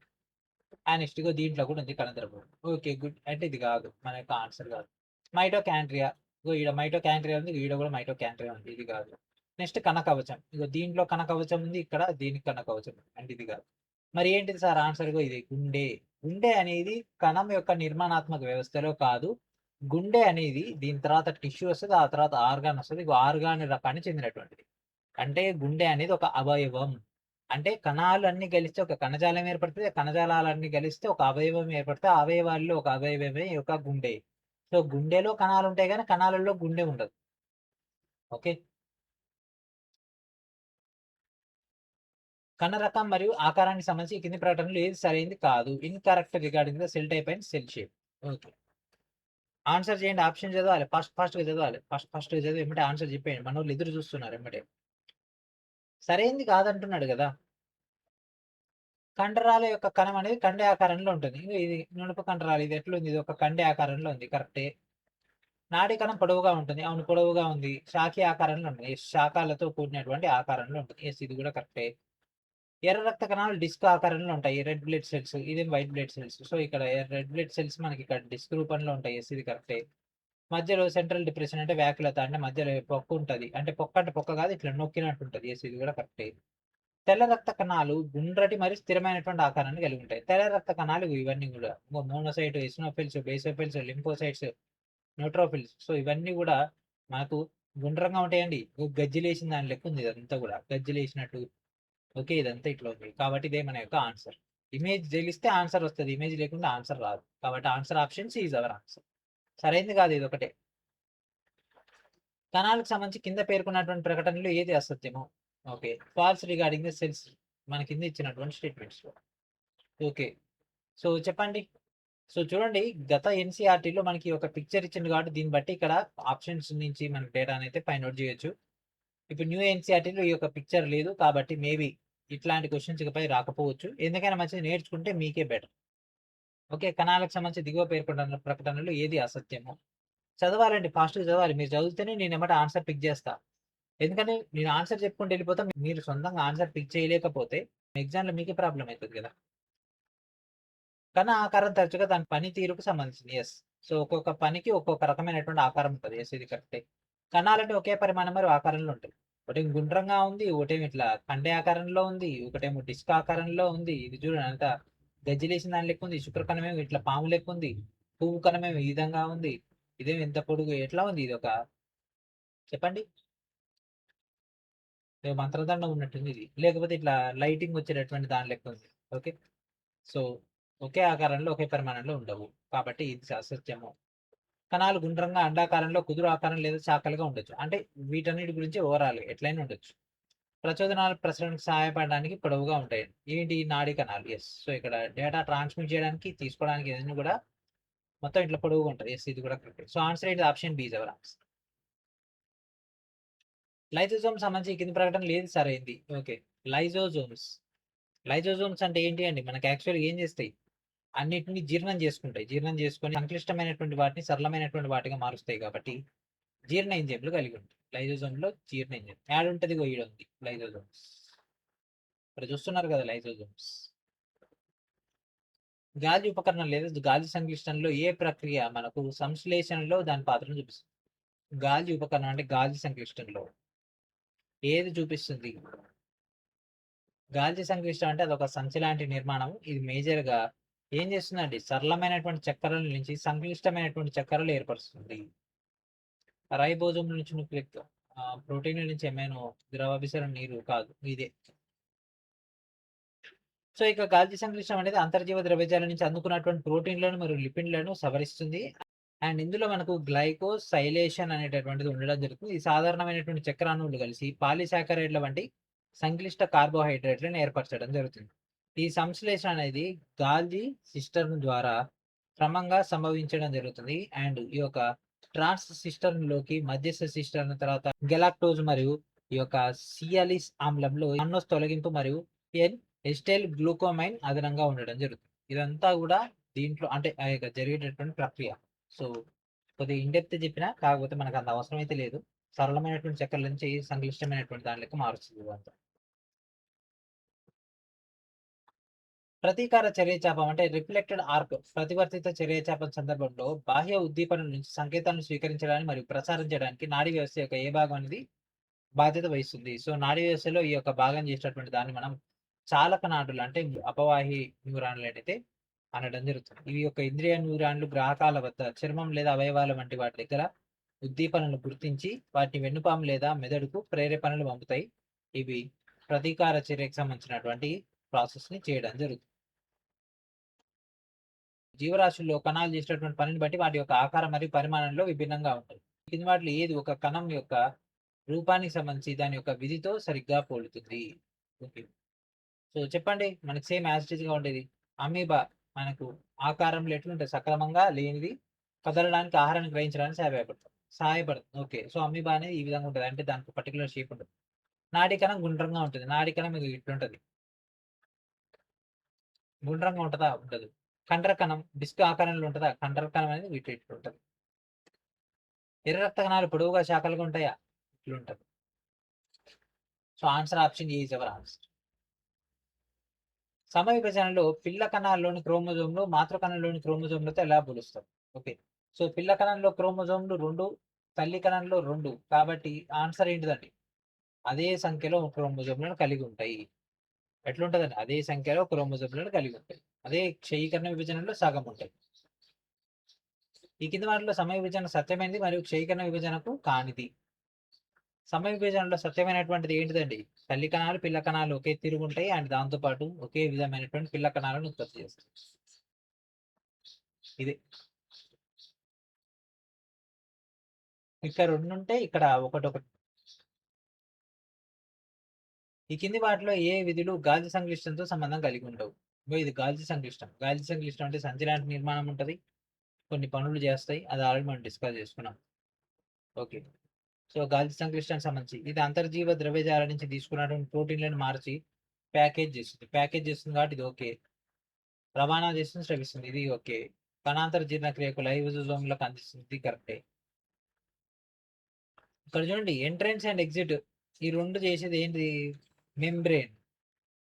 నెక్స్ట్ ఇగో దీంట్లో కూడా ఉంది కణద్రవ్యం. Okay good. అంటే ఇది కాదు, మన యొక్క ఆన్సర్ కాదు. మైటోకాండ్రియా. ఇగో ఈడ మైటోకాండ్రియా ఉంది, ఈడ కూడా మైటోకాండ్రియా ఉంది. ఇది కాదు. నెక్స్ట్ కణకవచం. ఇగో దీంట్లో కణకవచం ఉంది, ఇక్కడ దీనికి కణకవచం ఉంది. అంటే ఇది కాదు. మరి ఏంటిది సార్ ఆన్సర్? ఇగో ఇది గుండె. గుండె అనేది కణం యొక్క నిర్మాణాత్మక వ్యవస్థలో కాదు. గుండె అనేది దీని తర్వాత టిష్యూ వస్తది. ఆ తర్వాత ఆర్గాన్ వస్తది. ఇగో ఆర్గాన్ రకానికి చెందినటువంటిది. అంటే గుండె అనేది ఒక అవయవం. అంటే కణాలన్నీ కలిస్తే ఒక కణజాలం ఏర్పడుతది. ఆ కణజాలాలన్నీ కలిస్తే ఒక అవయవం ఏర్పడితే ఆ అవయవాల్లో ఒక అవయవమే ఈ యొక్క గుండె. సో గుండెలో కణాలుంటాయి గానీ కణాలలో గుండె ఉండదు. ఓకే. కణ రకం మరియు ఆకారానికి సంబంధించి ఈ కింది ప్రకటనలు ఏది సరైనది కాదు? Incorrect regarding the cell type and cell shape. Okay. Answer చేయండి. ఆప్షన్ చదవాలి. ఫాస్ట్‌గా చదవాలి. ఫాస్ట్‌గా చదివి ఎమ్మటే ఆన్సర్ చెప్పేయండి. మనోళ్ళు ఎదురు చూస్తున్నారు ఎమ్మటే. సరైంది కాదంటున్నాడు గదా. కండరాల యొక్క కణం అనేది కండే ఆకారంలో ఉంటుంది. ఇంగో ఇది నునుపు కండరాలు. ఇది ఎట్లుంది? ఇది ఒక కండే ఆకారంలో ఉంది. కరెక్టే. నాడీ కణం పొడవుగా ఉంటుంది. అవును పొడవుగా ఉంది. శాఖీ ఆకారంలో ఉంటుంది. యెస్. శాఖాలతో కూడినటువంటి ఆకారంలో ఉంటుంది. యెస్. ఇది కూడా కరెక్టే. ఎర్ర రక్త కణాలు డిస్క్ ఆకారంలో ఉంటాయి. Red blood cells. ఇదేమో వైట్ బ్లడ్ సెల్స్. సో ఇక్కడ రెడ్ బ్లడ్ సెల్స్ మనకి ఇక్కడ డిస్క్ రూపంలో ఉంటాయి. యెస్. ఇది కరెక్టే. మధ్యలో సెంట్రల్ డిప్రెషన్ అంటే వ్యాకులత అంటే మధ్యలో పొక్క ఉంటది. అంటే పొక్క అంటే పొక్క కాదు, ఇట్లా నొక్కినట్టు ఉంటది. యెస్. ఇది కూడా కరెక్టే. తెల్ల రక్త కణాలు గుండ్రటి మరియు స్థిరమైనటువంటి ఆకారాన్ని కలిగి ఉంటాయి. తెల్ల రక్త కణాలు ఇవన్నీ కూడా monocyte, eosinophils, basophils, lymphocytes, neutrophils. So ఇవన్నీ కూడా మనకు గుండ్రంగా ఉంటాయండి. గజ్జిలేసిన దాని లెక్క ఉంది ఇదంతా కూడా. గజ్జిలేసినట్టు ఓకే. ఇదంతా ఇట్లా ఉంది. కాబట్టి ఇదే మన యొక్క ఆన్సర్. ఇమేజ్ తెలిస్తే ఆన్సర్ వస్తది. ఇమేజ్ లేకుండా ఆన్సర్ రాదు. కాబట్టి answer option C is our answer. సరైనది కాదు ఇదొకటే. కణాలకు సంబంధించి కింద పేర్కొన్నటువంటి ప్రకటనలు ఏది అసత్యము? Okay. False regarding the cells మన కింద ఇచ్చినటువంటి స్టేట్మెంట్స్‌లో. ఓకే. సో చెప్పండి. సో చూడండి గత ఎన్‌సీఈఆర్‌టీలో మనకి ఒక పిక్చర్ ఇచ్చిండు కాబట్టి దీన్ని బట్టి ఇక్కడ ఆప్షన్స్ నుంచి మనకి డేటానైతే ఫైండ్ ఔట్ చేయొచ్చు. ఇప్పుడు న్యూ ఎన్‌సీఈఆర్‌టీలో ఈ యొక్క పిక్చర్ లేదు కాబట్టి మేబీ ఇట్లాంటి క్వెషన్స్ ఇకపై రాకపోవచ్చు. ఎందుకైనా మంచిది నేర్చుకుంటే మీకే బెటర్. ఓకే. కణాలకు సంబంధించి దిగువ పేర్కొన్న ప్రకటనలు ఏది అసత్యము? చదవాలండి. ఫాస్ట్‌గా చదవాలి. మీరు చదివితేనే నేను ఎమ్మటే ఆన్సర్ పిక్ చేస్తా. ఎందుకంటే నేను ఆన్సర్ చెప్పుకుంటూ వెళ్ళిపోతా. మీరు సొంతంగా ఆన్సర్ పిక్ చేయలేకపోతే ఎగ్జామ్‌లో మీకే ప్రాబ్లమ్ అయితది కదా! కణ ఆకారం తరచుగా దాని పనితీరుకు సంబంధించింది. యెస్. సో ఒక్కొక్క పనికి ఒక్కొక్క రకమైనటువంటి ఆకారం ఉంటది. యెస్ ఇది కరెక్టే. కణాలంటే ఒకే పరిమాణం మరియు ఆకారంలో ఉంటాయి. ఒకటేమో గుండ్రంగా ఉంది. ఒకటేమో ఇట్లా కండే ఆకారంలో ఉంది. ఒకటేమో డిస్క్ ఆకారంలో ఉంది. ఇది చూడండి అంతా గజ్జిలేసిన దాని లెక్క ఉంది. శుక్రకణమేమో ఇట్లా పాము లెక్క ఉంది. పువ్వు కణమేమో ఈ విధంగా ఉంది. ఇదేమో ఇంత పొడుగు ఎట్లా ఉంది ఇదొక చెప్పండి? ఏదో మంత్రదండం ఉన్నట్టుంది ఇది. లేకపోతే ఇట్లా లైటింగ్ వచ్చేటటువంటి దాని లెక్క ఉంది. ఓకే. సో ఒకే ఆకారంలో ఒకే పరిమాణంలో ఉండవు. కాబట్టి ఇది అసత్యము. కణాలు గుండ్రంగా, అండాకారంలో, కుదురు ఆకారం లేదా చాకలిగా ఉండొచ్చు. అంటే వీటన్నిటి గురించి ఓవరాల్ ఎట్లైనా ఉండొచ్చు. ప్రచోదనాల ప్రసరణకు సహాయపడడానికి పొడవుగా ఉంటాయి. ఏంటి నాడీ కణాలు. యెస్. సో ఇక్కడ డేటా ట్రాన్స్మిట్ చేయడానికి, తీసుకోవడానికి ఇవన్నీ కూడా మొత్తం ఇట్లా పొడవుగా ఉంటది. యెస్ ఇది కూడా కరెక్టే. సో ఆన్సర్ ఏంటి? Option B is our answer. Lysosome సంబంధించి కింది ప్రకటనలు ఏది సరైంది? ఓకే. లైసోజోమ్స్. లైసోజోమ్స్ అంటే ఏంటి అండి? మనకు యాక్చువల్‌గా ఏం చేస్తాయి? అన్నిటిని జీర్ణం చేసుకుంటాయి. జీర్ణం చేసుకొని సంక్లిష్టమైనటువంటి వాటిని సరళమైనటువంటి వాటిగా మారుస్తాయి కాబట్టి జీర్ణ ఎంజైమ్‌లు కలిగి ఉంటాయి. లైసోజోమ్‌లో జీర్ణ ఎంజైమ్. యాడుంటది? ఇగో ఈడుంది లైసోజోమ్స్. ఇక్కడ చూస్తున్నారు కదా లైసోజోమ్స్. గాలి ఉపకరణం లేదా గాలి సంశ్లేషణలో ఏ ప్రక్రియ మనకు సంశ్లేషణలో దాని పాత్రను చూపిస్తుంది? గాలి ఉపకరణం అంటే గాలి సంశ్లేషణలో ఏది చూపిస్తుంది? గాలి సంక్లిష్టం అంటే అదొక సంచి లాంటి నిర్మాణం. ఇది మేజర్‌గా ఏం చేస్తుందండి? సరళమైనటువంటి చక్కెరల నుంచి సంక్లిష్టమైనటువంటి చక్కెరలు ఏర్పరుస్తుంది. రైబోజోమ్‌ల నుంచి న్యూక్లిక్ ప్రోటీన్‌ల నుంచి ఎమైనో ద్రవాభిసరణ నీరు కాదు. ఇదే. సో ఇక గాలి సంశ్లేషణం అనేది అంతర్జీవ ద్రవ్యజాలం నుంచి అందుకున్నటువంటి ప్రోటీన్‌లను మరియు లిపిడ్‌లను సవరిస్తుంది. అండ్ ఇందులో మనకు గ్లైకోసైలేషన్ అనేటటువంటిది ఉండడం జరుగుతుంది. ఈ సాధారణమైనటువంటి చక్కెర అణువులు కలిసి పాలిసాకరైడ్ల వంటి సంక్లిష్ట కార్బోహైడ్రేట్‌లను ఏర్పరచడం జరుగుతుంది. ఈ సంశ్లేషణ అనేది గాలి సిస్టర్న్ ద్వారా క్రమంగా సంభవించడం జరుగుతుంది. అండ్ ఈ యొక్క ట్రాన్స్ సిస్టర్న్‌లోకి మధ్యస్థ సిస్టర్న్ తర్వాత గెలాక్టోజ్ మరియు ఈ యొక్క సియాలిస్ ఆమ్లంలో మన్నోస్ తొలగింపు మరియు ఎన్ ఎస్టైల్ గ్లూకోమైన్ అదనంగా ఉండడం జరుగుతుంది. ఇదంతా కూడా దీంట్లో అంటే ఆ యొక్క జరిగేటటువంటి ప్రక్రియ. సో కొద్దిగా ఇన్ డెప్త్ చెప్పినా కాకపోతే మనకు అంత అవసరం అయితే లేదు. సరళమైనటువంటి చక్కెరల నుంచి సంక్లిష్టమైనటువంటి దాని లెక్క మారుస్తుంది ఇదంతా. ప్రతీకార చర్యచాపం అంటే రిఫ్లెక్టెడ్ ఆర్క్ ప్రతివర్తిత చర్యచాపం సందర్భంలో బాహ్య ఉద్దీపన నుంచి సంకేతాలను స్వీకరించడానికి మరియు ప్రసారం చేయడానికి నాడీ వ్యవస్థ యొక్క ఏ భాగం అనేది బాధ్యత వహిస్తుంది. సో నాడీ వ్యవస్థలో ఈ యొక్క భాగం చేసేటటువంటి దాన్ని మనం చాలక నాడులు అంటే అపవాహి న్యూరాన్లు అయితే అనడం జరుగుతుంది. ఇవి యొక్క ఇంద్రియ న్యూరాన్లు గ్రాహకాల వద్ద చర్మం లేదా అవయవాల వంటి వాటి దగ్గర ఉద్దీపనను గుర్తించి వాటిని వెన్నుపాము లేదా మెదడుకు ప్రేరేపణలు పంపుతాయి. ఇవి ప్రతీకార చర్యకు సంబంధించినటువంటి ప్రాసెస్ ని చేయడం జరుగుతుంది. జీవరాశుల్లో కణాలు చేసేటటువంటి పనిని బట్టి వాటి యొక్క ఆకారం మరియు పరిమాణంలో విభిన్నంగా ఉంటాయి. కింది వాటిలో ఏది ఒక కణం యొక్క రూపానికి సంబంధించి దాని యొక్క విధితో సరిగ్గా పోలుతుంది? ఓకే. సో చెప్పండి మనకి సేమ్ యాజ్ ఇట్ ఈస్‌గా ఉండేది. అమీబా మనకు ఆకారంలో ఎట్లుంటది? సక్రమంగా లేనిది కదలడానికి ఆహారాన్ని గ్రహించడానికి సహాయపడుతుంది. ఓకే. సో అమీబా అనేది ఈ విధంగా ఉంటది. అంటే దానికి పర్టిక్యులర్ షేప్ ఉంటది. నాడీ కణం గుండ్రంగా ఉంటది. నాడీ కణం ఇగో ఇట్లుంటది. గుండ్రంగా ఉంటదా? ఉండదు. కండర కణం డిస్క్ ఆకారంలో ఉంటదా? కండర కణం అనేది ఇట్లుంటది. ఎర్ర రక్త కణాలు పొడవుగా శాఖలుగా ఉంటాయా? ఇట్లుంటది. So answer option A is our answer. సమవిభజనలో పిల్ల కణాల్లోని క్రోమోజోమ్‌లు మాతృ కణంలోని క్రోమోజోమ్‌లతో ఎలా పోలుస్తారు? ఓకే. సో పిల్ల కణంలో క్రోమోజోమ్‌లు 2, తల్లి కణంలో 2 కాబట్టి ఆన్సర్ ఏంటిదండి? అదే సంఖ్యలో క్రోమోజోమ్‌లను కలిగి ఉంటాయి. ఎట్లుంటదండి? అదే సంఖ్యలో క్రోమోజోమ్‌లను కలిగి ఉంటాయి. అదే క్షయీకరణ విభజనలో సగం ఉంటాయి. ఈ కింది వాటిలో సమయ విభజన సత్యమైనది మరియు క్షయీకరణ విభజనకు కానిది. సమయ విభజనలో సత్యమైనటువంటిది ఏంటిదండి? తల్లి కణాలు పిల్ల కణాలు ఒకే తిరుగుంటాయి అండ్ దాంతోపాటు ఒకే విధమైనటువంటి పిల్ల కణాలను ఉత్పత్తి చేస్తాయి. ఇది ఇక్కడ 2 ఉంటే ఇక్కడ ఒకటి. ఈ కింది వాటిలో ఏ విధులు గాలి సంక్లిష్టంతో సంబంధం కలిగి ఉండవు? ఇది గాలి సంక్లిష్టం. గాలి సంక్లిష్టం అంటే సంచి లాంటి నిర్మాణం ఉంటుంది, కొన్ని పనులు చేస్తాయి. అది ఆల్రెడీ మనం డిస్కస్ చేసుకున్నాం. ఓకే, సో గాలి సంక్లిష్టానికి సంబంధించి ఇది అంతర్జీవ ద్రవ్యజాల నుంచి తీసుకున్నటువంటి ప్రోటీన్లను మార్చి ప్యాకేజ్ చేస్తుంది కాబట్టి ఇది ఓకే. రవాణా చేస్తుంది, స్రవిస్తుంది, ఇది ఓకే. కణాంతర జీర్ణక్రియకు లైవోజోమ్లకు అందిస్తుంది, ఇది కరెక్టే. ఇక్కడ చూడండి, ఎంట్రన్స్ అండ్ ఎగ్జిట్ ఈ 2 చేసేది ఏంటి?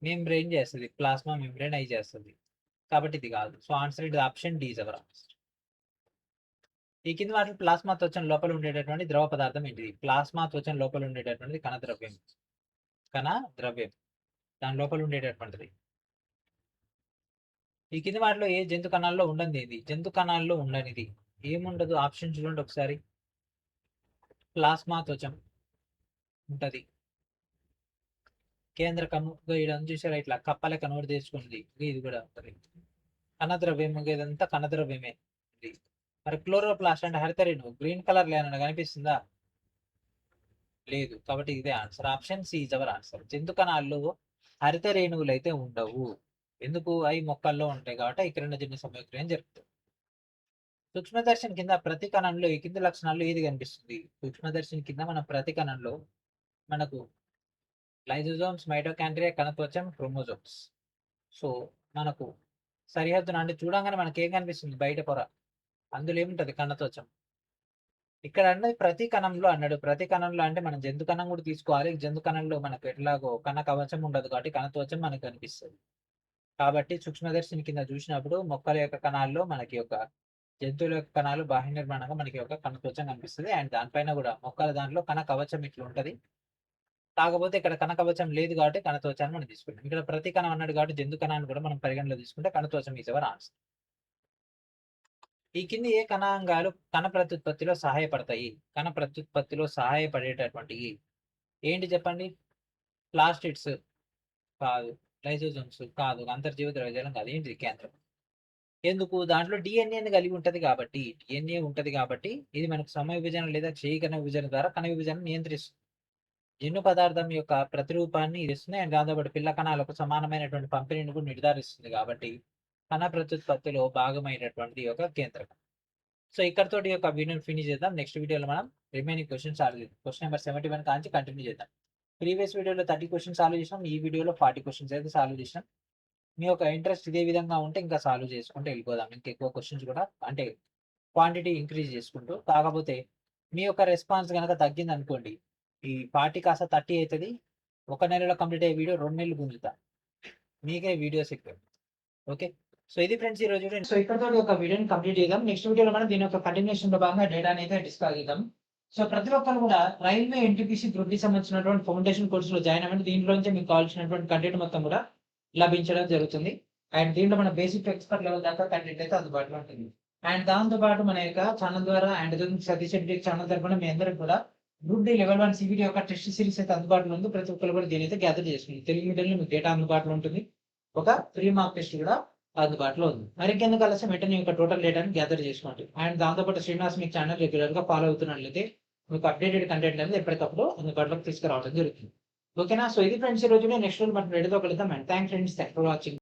మెంబ్రెయిన్ చేస్తుంది, ప్లాస్మా మెంబ్రెయిన్ అయి చేస్తుంది, కాబట్టి ఇది కాదు. సో ఆన్సర్ ఇది option D is our answer. ఈ కింది వాటిలో ప్లాస్మా త్వచం లోపల ఉండేటటువంటి ద్రవ పదార్థం ఏంటిది? ప్లాస్మా త్వచం లోపల ఉండేటటువంటిది కణ ద్రవ్యం దాని లోపల ఉండేటటువంటిది. ఈ కింది వాటిలో ఏ జంతు కణాల్లో ఉండనిది ఏది? జంతు కణాల్లో ఉండనిది ఏముండదు? ఆప్షన్ చూడండి ఒకసారి. ప్లాస్మా త్వచం ఉంటది, కేంద్రకము ఇదంతా చూసారా ఇట్లా కప్పల కన్వర్ట్ చేసుకుంది, ఇది కూడా ఉంటుంది. కణద్రవ్యం ఇదంతా కణద్రవ్యమే. మరి క్లోరోప్లాస్ట్ అంటే హరితరేణువు గ్రీన్ కలర్ లేనని కనిపిస్తుందా? లేదు, కాబట్టి ఇదే answer. Option C is our answer. జంతు కణాల్లో హరిత రేణువులు అయితే ఉండవు. ఎందుకు? అవి మొక్కల్లో ఉంటాయి కాబట్టి ఈ కిరణజన్య సమయక్రియ జరుగుతుంది. సూక్ష్మదర్శన్ కింద ప్రతి కణంలో ఈ కింది లక్షణాల్లో ఏది కనిపిస్తుంది? సూక్ష్మదర్శన్ కింద మన ప్రతి కణంలో మనకు లైజోజోమ్స్, మైటోకాండ్రియా, కణత్వచం, క్రోమోజోమ్స్. సో మనకు సరిహద్దున అంటే చూడంగానే మనకి ఏం కనిపిస్తుంది? బయట పొర, అందులో ఏముంటది? కణత్వచం. ఇక్కడ అన్నది ప్రతి కణంలో అన్నాడు. ప్రతి కణంలో అంటే మనం జంతు కణం కూడా తీసుకోవాలి. జంతు కణంలో మనకు ఎట్లాగో కణ కవచం ఉండదు కాబట్టి కణత్వచం మనకు కనిపిస్తుంది. కాబట్టి సూక్ష్మదర్శిని కింద చూసినప్పుడు మొక్కల యొక్క కణాల్లో మనకి యొక్క జంతువుల యొక్క కణాలు బాహ్య నిర్మాణంగా మనకి ఒక కణత్వచం కనిపిస్తుంది. అండ్ దానిపైన కూడా మొక్కల దాంట్లో కణ కవచం ఇట్లా ఉంటది. కాకపోతే ఇక్కడ కణ కవచం లేదు కాబట్టి కణత్వచాన్ని మనం తీసుకుంటాం. ఇక్కడ ప్రతి కణం అన్నాడు కాబట్టి జంతు కణాన్ని కూడా మనం పరిగణలో తీసుకుంటే కణత్వచం ఈజ్ అవర్ ఆన్సర్. ఈ కింది ఏ కణాంగాలు కణ ప్రత్యుత్పత్తిలో సహాయపడతాయి? కణ ప్రత్యుత్పత్తిలో సహాయపడేటటువంటి ఏంటి చెప్పండి? ప్లాస్టిడ్స్ కాదు, లైసోజోమ్స్ కాదు, అంతర్జీవ ద్రవ్యజాలం కాదు, ఏంటిది? కేంద్రం. ఎందుకు? దాంట్లో డిఎన్ఏని కలిగి ఉంటది కాబట్టి, డిఎన్ఏ ఉంటది కాబట్టి ఇది మనకు సమయ విభజన లేదా క్షయీకరణ విభజన ద్వారా కణ విభజన నియంత్రిస్తుంది. జన్యు పదార్థం యొక్క ప్రతిరూపాన్ని ఇస్తుంది అండ్ దాంతోపాటు పిల్ల కణాలకు సమానమైనటువంటి పంపిణీని కూడా నిర్ధారిస్తుంది కాబట్టి కణ ప్రత్యుత్పత్తిలో భాగమైనటువంటి ఒక కేంద్రం. సో ఇక్కడతోటి యొక్క వీడియోని ఫినిష్ చేద్దాం. నెక్స్ట్ వీడియోలో మనం రిమైనింగ్ క్వశ్చన్ సాల్వ్ చేద్దాం. క్వశ్చన్ నెంబర్ 71 కాంచి కంటిన్యూ చేద్దాం. ప్రీవియస్ వీడియోలో 30 క్వశ్చన్ సాల్వ్ చేసినాం, ఈ వీడియోలో 40 క్వశ్చన్స్ అయితే సాల్వ్ చేసినాం. మీ యొక్క ఇంట్రెస్ట్ ఇదే విధంగా ఉంటే ఇంకా సాల్వ్ చేసుకుంటూ వెళ్ళిపోదాం. ఇంకా ఎక్కువ క్వశ్చన్స్ కూడా అంటే క్వాంటిటీ ఇంక్రీజ్ చేసుకుంటూ. కాకపోతే మీ యొక్క రెస్పాన్స్ కనుక తగ్గింది అనుకోండి, ఈ 40 కాస్త 30 అవుతుంది. 1 నెలలో కంప్లీట్ అయ్యే వీడియో 2 నెలలు గుంజుతా, మీకే వీడియోస్ ఎక్కువ. ఓకే, సో ఇది ఫ్రెండ్స్ ఈ రోజు. సో ఇక్కడ ఒక వీడియోని కంప్లీట్ చేద్దాం. నెక్స్ట్ వీడియోలో మనం దీని యొక్క కంటిన్యూషన్ లో భాగంగా డేటా అయితే డిస్కస్ చేద్దాం. సో ప్రతి ఒక్కరు కూడా రైల్వే ఎన్టీపీసీ గ్రూప్ కి సంబంధించినటువంటి ఫౌండేషన్ కోర్సులో జాయిన్ అవ్వండి. దీంట్లోంచి మీకు కావాల్సినటువంటి కంటెంట్ మొత్తం కూడా లభించడం జరుగుతుంది. అండ్ దీంట్లో మన బేసిక్ ఎక్స్పర్ట్ లెవెల్ దాకా కంటెంట్ అయితే అందుబాటులో ఉంటుంది. అండ్ దాంతో పాటు మన యొక్క ఛానల్ ద్వారా అండ్ సతీష్ రెడ్డి ఛానల్ తరపున మీ అందరికి కూడా గ్రూప్ డి లెవెల్ 1 సివిడి యొక్క టెస్ట్ సిరీస్ అయితే అందుబాటులో ఉంది. ప్రతి ఒక్కరు కూడా దీని అయితే గ్యాదర్ చేసుకుంది. తెలుగు మీడియంలో మీకు డేటా అందుబాటులో ఉంటుంది. ఒక 3 మార్క్ టెస్ట్ కూడా అందుబాటులో ఉంది. మరి ఇంకెందుకు ఆలస్యం వెంటనే యొక్క టోటల్ డేటాని గ్యాదర్ చేసుకోండి. అండ్ దాంతోపాటు శ్రీనివాస్ మీకు ఛానల్ రెగ్యులర్ గా ఫాలో అవుతున్నట్లయితే మీకు అప్డేటెడ్ కంటెంట్ అనేది ఎప్పటికప్పుడు అందుబాటులోకి తీసుకురావడం జరుగుతుంది. ఓకేనా? సో ఇది ఫ్రెండ్స్ ఈ రోజు. నెక్స్ట్ రోజు మనం రెడీతో కలుద్దాం. And thanks for watching.